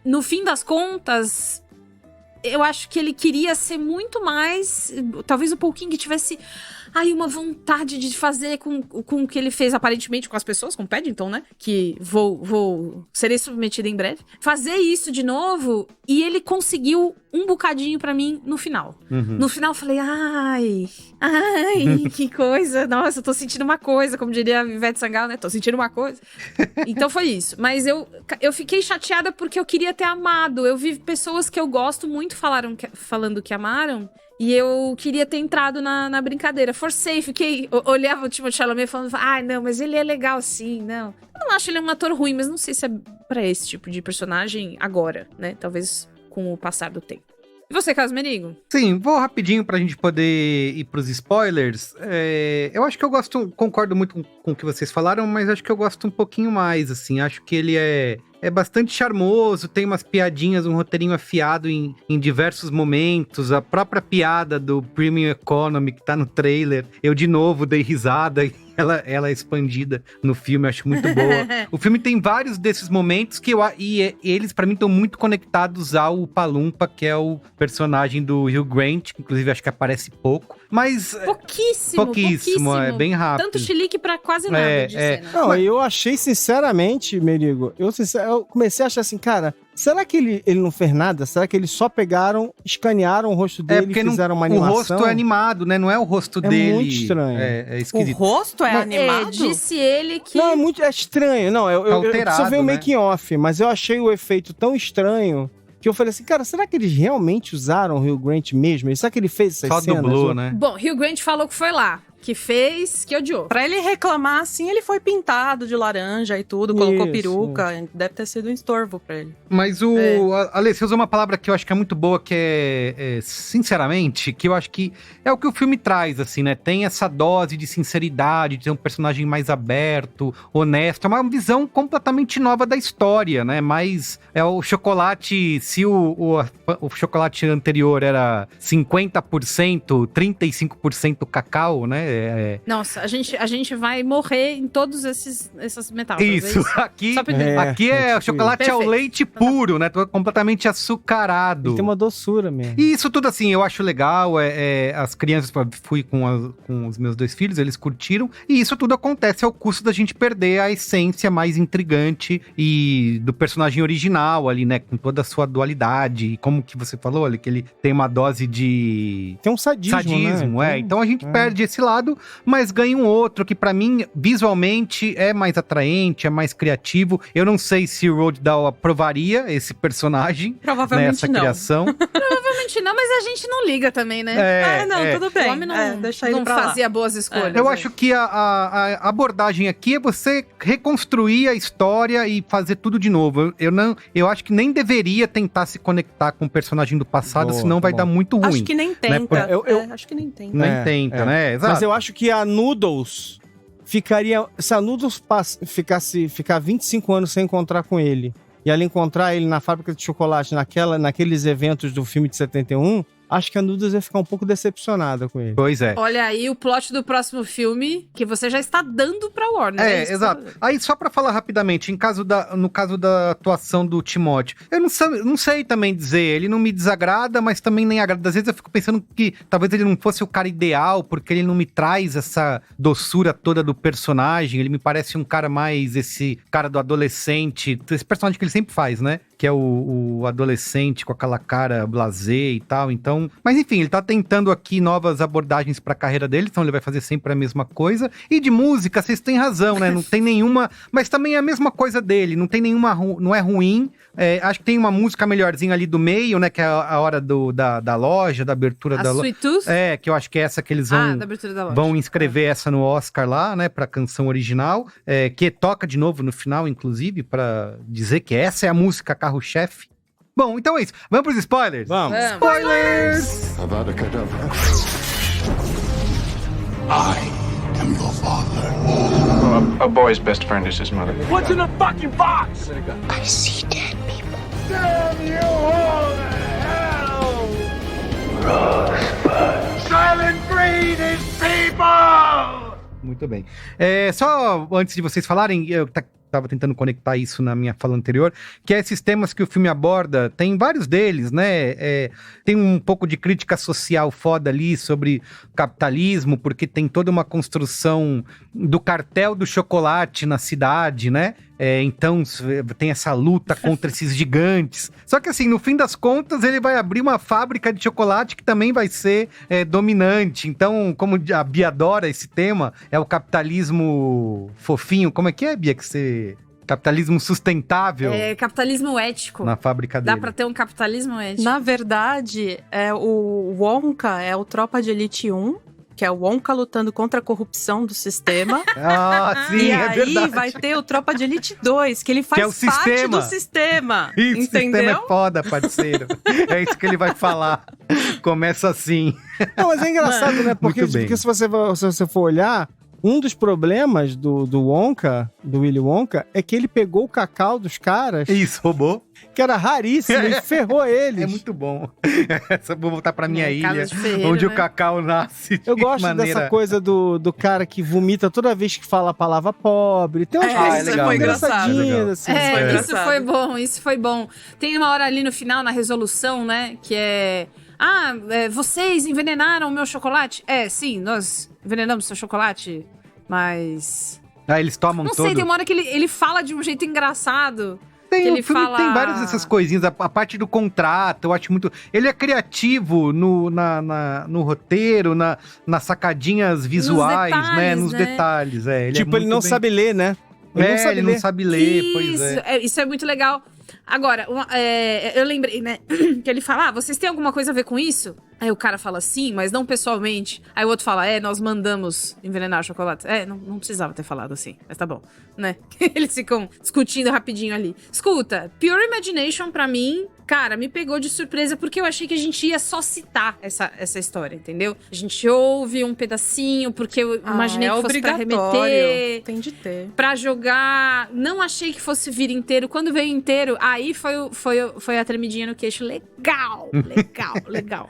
no fim das contas... eu acho que ele queria ser muito mais... talvez o Paul King tivesse... uma vontade de fazer com o que ele fez aparentemente com as pessoas, com o Paddington, né? Que serei submetido em breve. Fazer isso de novo, e ele conseguiu um bocadinho pra mim no final. No final eu falei, que coisa. Nossa, eu tô sentindo uma coisa, como diria a Ivete Sangalo, né? Tô sentindo uma coisa. Então foi isso. Mas eu fiquei chateada porque eu queria ter amado. Eu vi pessoas que eu gosto muito falando que amaram. E eu queria ter entrado na brincadeira. Forcei, olhava o Timothée Chalamet falando, não, mas ele é legal sim, não. Eu não acho ele um ator ruim, mas não sei se é pra esse tipo de personagem agora, né? Talvez com o passar do tempo. E você, Carlos Merigo? Sim, vou rapidinho pra gente poder ir pros spoilers. Eu acho que eu concordo muito com o que vocês falaram, mas acho que eu gosto um pouquinho mais, assim. Acho que ele é bastante charmoso, tem umas piadinhas, um roteirinho afiado em diversos momentos. A própria piada do Premium Economy que tá no trailer, eu de novo dei risada. Ela é expandida no filme, eu acho muito boa. O filme tem vários desses momentos e eles, pra mim, estão muito conectados ao Palumpa, que é o personagem do Hugh Grant, que inclusive acho que aparece pouco. Mas... Pouquíssimo, é bem rápido. Tanto chilique pra quase nada de cena. Não, eu achei, sinceramente, Merigo, eu comecei a achar assim, cara, Será que ele não fez nada? Será que eles só escanearam o rosto dele e fizeram uma animação? O rosto é animado, né? Não é o rosto dele. É muito estranho. É O esquisito. rosto é animado? Disse ele que... Não, é estranho. Não, eu alterado, só vi o né? making off, mas eu achei o efeito tão estranho que eu falei assim, cara, será que eles realmente usaram o Hugh Grant mesmo? Será que ele fez essas Só cenas? dublou, né? Bom, Hugh Grant falou que foi lá, que fez, que odiou. Pra ele reclamar, assim, ele foi pintado de laranja e tudo, colocou Isso. peruca. Deve ter sido um estorvo pra ele. Mas Ale, você usou uma palavra que eu acho que é muito boa, que é sinceramente, que eu acho que é o que o filme traz, assim, né? Tem essa dose de sinceridade, de ter um personagem mais aberto, honesto. É uma visão completamente nova da história, né? Mas é o chocolate, se o chocolate anterior era 50%, 35% cacau, né? Nossa, a gente vai morrer em todos essas metáforas. Isso, aqui Só pra- aqui é o tipo chocolate ao Perfeito. leite puro, né? Completamente açucarado. Ele tem uma doçura mesmo. E isso tudo, assim, eu acho legal. As crianças, fui com os meus 2 filhos, eles curtiram. E isso tudo acontece ao custo da gente perder a essência mais intrigante e do personagem original ali, né? Com toda a sua dualidade. E como que você falou, ali, que ele tem uma dose de Tem um sadismo, né? Então a gente perde esse lado, mas ganha um outro que pra mim, visualmente, é mais atraente, é mais criativo. Eu não sei se o Roald Dahl aprovaria esse personagem, Provavelmente nessa não. criação. Provavelmente não, mas a gente não liga também, né? Tudo bem. O homem não, deixa ele não pra lá. fazia boas escolhas. Eu acho que a abordagem aqui é você reconstruir a história e fazer tudo de novo. Eu acho que nem deveria tentar se conectar com o personagem do passado, Boa, senão vai bom. dar muito ruim. Acho que nem tenta. Eu- Acho que nem tenta. Nem É, tenta, é. né? Exato. Mas eu acho que a Noodles ficaria... Se a Noodles ficar 25 anos sem encontrar com ele, e ela encontrar ele na fábrica de chocolate, naqueles eventos do filme de 71, acho que a Noodles ia ficar um pouco decepcionada com ele. Pois é. Olha aí o plot do próximo filme que você já está dando pra Warner. É, isso? exato. Aí, só pra falar rapidamente, no caso da atuação do Timothée, eu não sei também dizer, ele não me desagrada, mas também nem agrada. Às vezes eu fico pensando que talvez ele não fosse o cara ideal, porque ele não me traz essa doçura toda do personagem, ele me parece um cara mais, esse cara do adolescente, esse personagem que ele sempre faz, né? Que é o adolescente com aquela cara blasé e tal, então... Mas enfim, ele tá tentando aqui novas abordagens pra carreira dele, então ele vai fazer sempre a mesma coisa. E de música, vocês têm razão, né? Não tem nenhuma... Mas também é a mesma coisa dele, não tem nenhuma... Não é ruim. Acho que tem uma música melhorzinha ali do meio, né? Que é a hora da loja, da abertura da loja. Sweet Tooth? Que eu acho que é essa que eles Da abertura da loja. vão inscrever essa no Oscar lá, né, pra canção original, que toca de novo no final, inclusive, pra dizer que essa é a música carro-chefe. Bom, então é isso. Vamos pros spoilers? Vamos. Spoilers! Avada Kedavra. I am your father. A boy's best friend is his mother. What's in the fucking box? I see dead people. Damn you all to hell! Silent Breed is people! Muito bem. Só antes de vocês falarem, eu tava tentando conectar isso na minha fala anterior, que é esses temas que o filme aborda, tem vários deles, né? Tem um pouco de crítica social foda ali sobre capitalismo, porque tem toda uma construção do cartel do chocolate na cidade, né? Então tem essa luta contra esses gigantes. Só que assim, no fim das contas, ele vai abrir uma fábrica de chocolate que também vai ser dominante. Então, como a Bia adora esse tema, é o capitalismo fofinho. Como é que é, Bia, que você... Capitalismo sustentável Capitalismo ético. na fábrica dele. Dá pra ter um capitalismo ético. Na verdade, o Wonka é o Tropa de Elite 1, que é o Wonka lutando contra a corrupção do sistema. Ah, sim, E é aí verdade. vai ter o Tropa de Elite 2, que ele faz Que é o parte sistema. do sistema. Isso, Entendeu? sistema é foda, parceiro. É isso que ele vai falar. Começa assim. Não, mas é engraçado, né? Porque Muito bem. se você for olhar, um dos problemas do Wonka, do Willy Wonka, é que ele pegou o cacau dos caras, Isso, roubou. que era raríssimo, e ferrou eles. É muito bom. Vou voltar pra minha Casa ilha, de ferreiro, onde né? o cacau nasce de Eu gosto maneira... dessa coisa do cara que vomita toda vez que fala a palavra pobre. Tem umas coisas é legal, foi engraçadinhas, engraçado. assim. foi Isso engraçado. foi bom, isso foi bom. Tem uma hora ali no final, na resolução, né, que é... vocês envenenaram o meu chocolate? Sim, nós envenenamos seu chocolate, mas... Eles tomam Não todo... sei, tem uma hora que ele fala de um jeito engraçado. tem, ele o filme fala... tem várias dessas coisinhas. A parte do contrato, eu acho muito... Ele é criativo no roteiro, nas sacadinhas visuais, detalhes, né? Nos né? detalhes, Ele Tipo, é ele não muito bem... sabe ler, né? Ele não sabe ler, pois é. Isso é muito legal. Agora, eu lembrei, né, que ele fala, vocês têm alguma coisa a ver com isso? Aí o cara fala, sim, mas não pessoalmente. Aí o outro fala, nós mandamos envenenar o chocolate. Não precisava ter falado assim, mas tá bom, né? Eles ficam discutindo rapidinho ali. Escuta, Pure Imagination pra mim, cara, me pegou de surpresa porque eu achei que a gente ia só citar essa história, entendeu? A gente ouve um pedacinho porque eu imaginei que fosse pra remeter. Tem de ter. Pra jogar. Não achei que fosse vir inteiro. Quando veio inteiro, aí foi a tremidinha no queixo. Legal,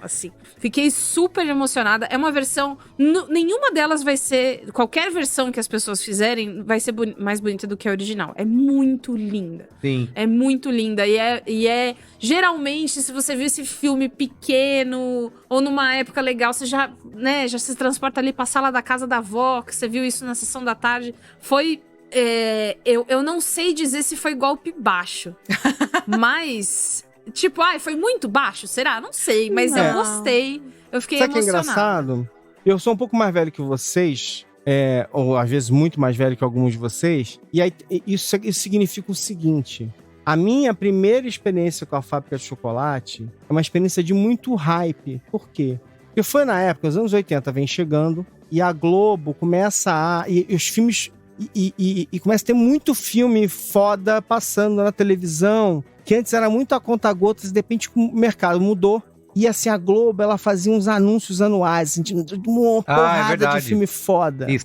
assim. Fiquei super emocionada. É uma versão... nenhuma delas vai ser... Qualquer versão que as pessoas fizerem vai ser mais bonita do que a original. É muito linda. Sim. É muito linda. E é... Geralmente, se você viu esse filme pequeno ou numa época legal, você já se transporta ali pra sala da casa da avó, que você viu isso na sessão da tarde. Foi... eu não sei dizer se foi golpe baixo. Mas... Tipo, foi muito baixo? Será? Não sei, mas eu gostei. Eu fiquei Sabe emocionada. Sabe que é engraçado? Eu sou um pouco mais velho que vocês, ou às vezes muito mais velho que alguns de vocês, e aí isso significa o seguinte: a minha primeira experiência com a Fábrica de Chocolate é uma experiência de muito hype. Por quê? Porque foi na época, os anos 80 vem chegando, e a Globo começa e os filmes... E começa a ter muito filme foda passando na televisão, que antes era muito a conta-gotas, e de repente o mercado mudou. E assim, a Globo, ela fazia uns anúncios anuais, assim, de uma porrada de filme foda. Isso,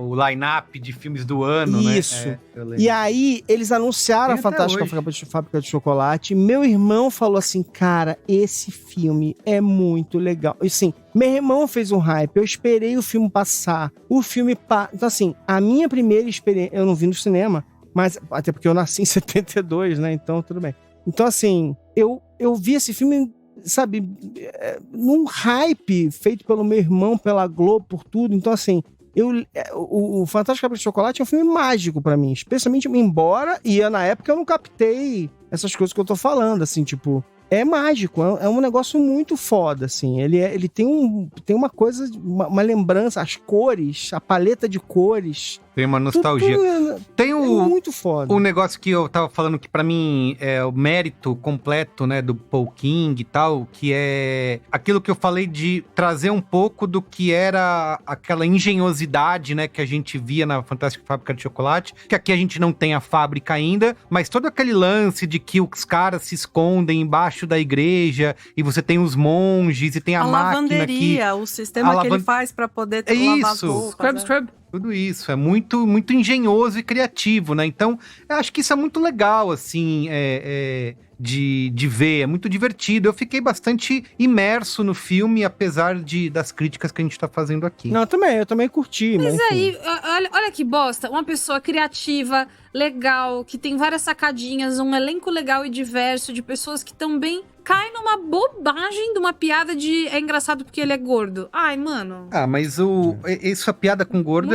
o line-up de filmes do ano, Isso. né? E aí, eles anunciaram a Fantástica Fábrica de Chocolate. Meu irmão falou assim, cara, esse filme é muito legal. E assim, meu irmão fez um hype, eu esperei o filme passar. Então assim, a minha primeira experiência, eu não vi no cinema, mas até porque eu nasci em 72, né? Então, tudo bem. Então assim, eu vi esse filme... sabe, num hype feito pelo meu irmão, pela Globo, por tudo. Então, assim, o Fantástica Fábrica de Chocolate é um filme mágico pra mim, especialmente embora, na época eu não captei essas coisas que eu tô falando, assim, tipo, é mágico, é um negócio muito foda, assim, ele tem uma coisa, uma lembrança, as cores, a paleta de cores... Tem uma nostalgia. Tem muito foda. O negócio que eu tava falando que pra mim é o mérito completo, né, do Paul King e tal, que é aquilo que eu falei de trazer um pouco do que era aquela engenhosidade, né, que a gente via na Fantástica Fábrica de Chocolate, que aqui a gente não tem a fábrica ainda, mas todo aquele lance de que os caras se escondem embaixo da igreja e você tem os monges e tem a máquina que... lavanderia, o sistema que ele faz pra poder lavar as roupas. Scrub. Tudo isso, é muito, muito engenhoso e criativo, né? Então, eu acho que isso é muito legal, assim, de ver, é muito divertido. Eu fiquei bastante imerso no filme, apesar das críticas que a gente tá fazendo aqui. Não, eu também curti. Mas aí, olha que bosta, uma pessoa criativa, legal, que tem várias sacadinhas, um elenco legal e diverso de pessoas que também caem numa bobagem de uma piada de é engraçado porque ele é gordo. Ai, mano. Mas essa piada com gordo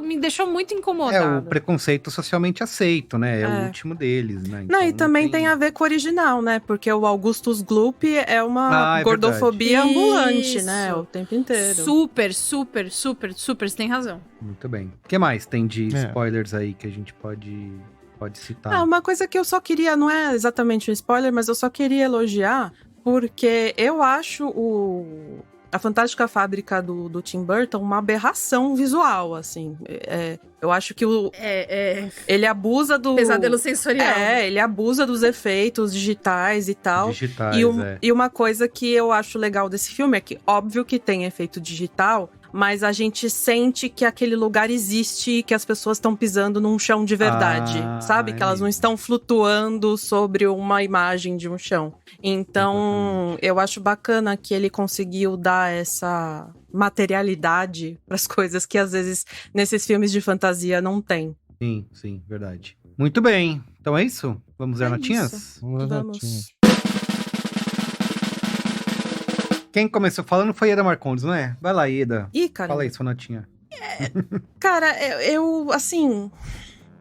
me deixou muito incomodado. É o preconceito socialmente aceito, né? É o último deles, né? Então, e também tem a ver com o original, né? Porque o Augustus Gloop é uma gordofobia ambulante, né? O tempo inteiro. Super, você tem razão. Muito bem. O que mais tem de spoilers aí que a gente pode citar? Uma coisa que eu só queria, não é exatamente um spoiler, mas eu só queria elogiar, porque eu acho a Fantástica Fábrica do Tim Burton uma aberração visual, assim. Eu acho que ele abusa do... pesadelo sensorial. Ele abusa dos efeitos digitais e tal. E uma coisa que eu acho legal desse filme é que, óbvio que tem efeito digital, mas a gente sente que aquele lugar existe e que as pessoas estão pisando num chão de verdade, sabe? Que elas não estão flutuando sobre uma imagem de um chão. Então, eu acho bacana que ele conseguiu dar essa materialidade para as coisas que, às vezes, nesses filmes de fantasia não tem. Sim, verdade. Muito bem. Então é isso? Vamos ver notinhas? Vamos. Quem começou falando foi Ieda Marcondes, não é? Vai lá, Ieda. Cara. Fala aí sua notinha. Cara, eu assim...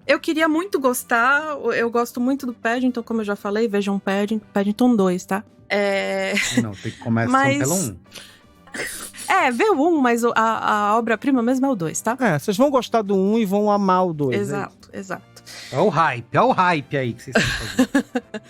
Eu queria muito gostar, eu gosto muito do Paddington, como eu já falei, vejam Paddington 2, tá? Não, tem que começar Mas- pelo 1. Vê o 1, mas a obra-prima mesmo é o 2, tá? Vocês vão gostar do 1 e vão amar o 2. Exato. Olha o hype aí que vocês estão fazendo.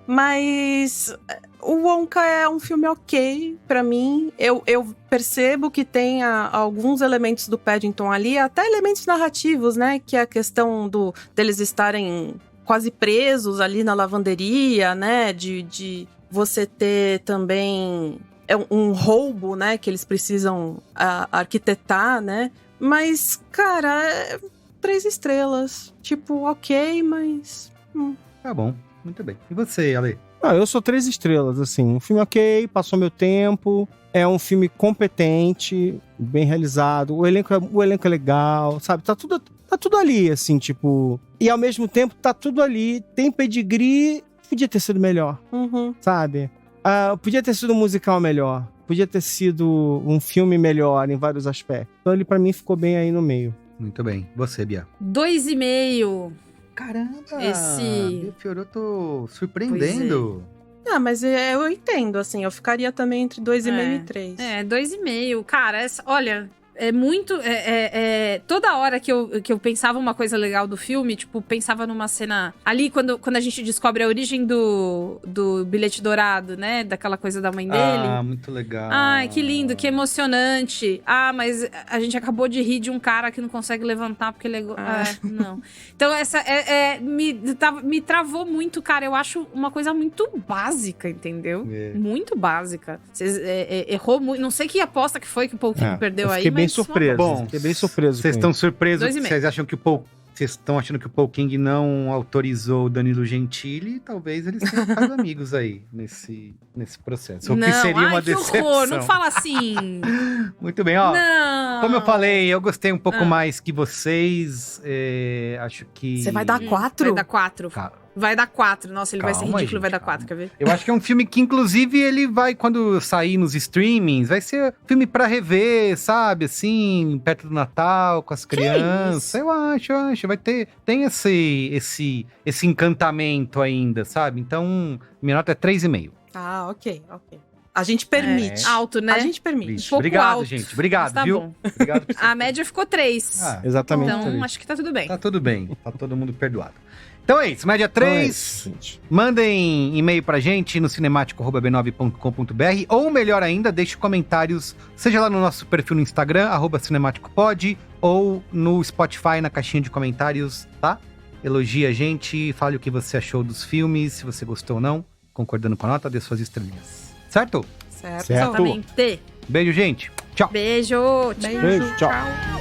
Mas o Wonka é um filme ok pra mim. Eu percebo que tem alguns elementos do Paddington ali, até elementos narrativos, né? Que é a questão deles estarem quase presos ali na lavanderia, né? De você ter também um roubo, né? Que eles precisam arquitetar, né? Mas, cara, 3 estrelas. Tipo, ok, mas... Tá bom, muito bem. E você, Ale? Eu sou 3 estrelas, assim. Um filme ok, passou meu tempo. É um filme competente, bem realizado. O elenco é legal, sabe? Tá tudo ali, assim, tipo... E ao mesmo tempo, tá tudo ali. Tem pedigree, podia ter sido melhor, sabe? Podia ter sido um musical melhor. Podia ter sido um filme melhor em vários aspectos. Então ele, pra mim, ficou bem aí no meio. Muito bem. Você, Bia? 2,5. Caramba! Esse- O Fioroto surpreendendo. Mas eu entendo, assim. Eu ficaria também entre 2,5 e 3. 2,5. Cara, olha, é muito... toda hora que eu pensava uma coisa legal do filme, tipo, pensava numa cena... Ali, quando a gente descobre a origem do bilhete dourado, né? Daquela coisa da mãe dele. Muito legal. Ai, que lindo, que emocionante. Mas a gente acabou de rir de um cara que não consegue levantar porque ele não. Então, essa me travou muito, cara. Eu acho uma coisa muito básica, entendeu? Muito básica. Vocês errou muito. Não sei que aposta que foi que o Paul King perdeu aí, Fiquei bem mas... surpreso. Bom, Fiquei bem surpreso. Vocês com estão surpresos? 2,5. Vocês acham que vocês estão achando que o Paul King não autorizou o Danilo Gentili? Talvez eles tenham ficado amigos aí nesse processo. O que seria uma que decepção. horror, não fala assim. Muito bem, ó. Não. Como eu falei, eu gostei um pouco mais que vocês. Acho que. Você vai dar 4? Vai dar 4. Calma. Vai dar 4. Nossa, ele vai ser Calma, ridículo, gente, vai dar calma. 4, quer ver? Eu acho que é um filme que, inclusive, ele vai, quando sair nos streamings, vai ser filme pra rever, sabe? Assim, perto do Natal, com as crianças. Eu acho. Vai ter. Tem esse encantamento ainda, sabe? Então, minha nota é 3,5. Ok. A gente permite. Alto, né? A gente permite. Bicho, pouco obrigado, alto, gente. Obrigado, mas tá viu? bom. Obrigado por A média ficou 3. Exatamente. Então, acho que tá tudo bem. Tá tudo bem. Tá todo mundo perdoado. Então é isso, média 3. gente. Mandem e-mail pra gente no cinemático@b9.com.br ou melhor ainda, deixe comentários, seja lá no nosso perfil no Instagram, @cinemáticopod, ou no Spotify, na caixinha de comentários, tá? Elogie a gente, fale o que você achou dos filmes, se você gostou ou não, concordando com a nota, dê suas estrelinhas. Certo? Certo. Certo. Exatamente. Beijo, gente. Tchau. Beijo. Beijo. Beijo, tchau. Tchau.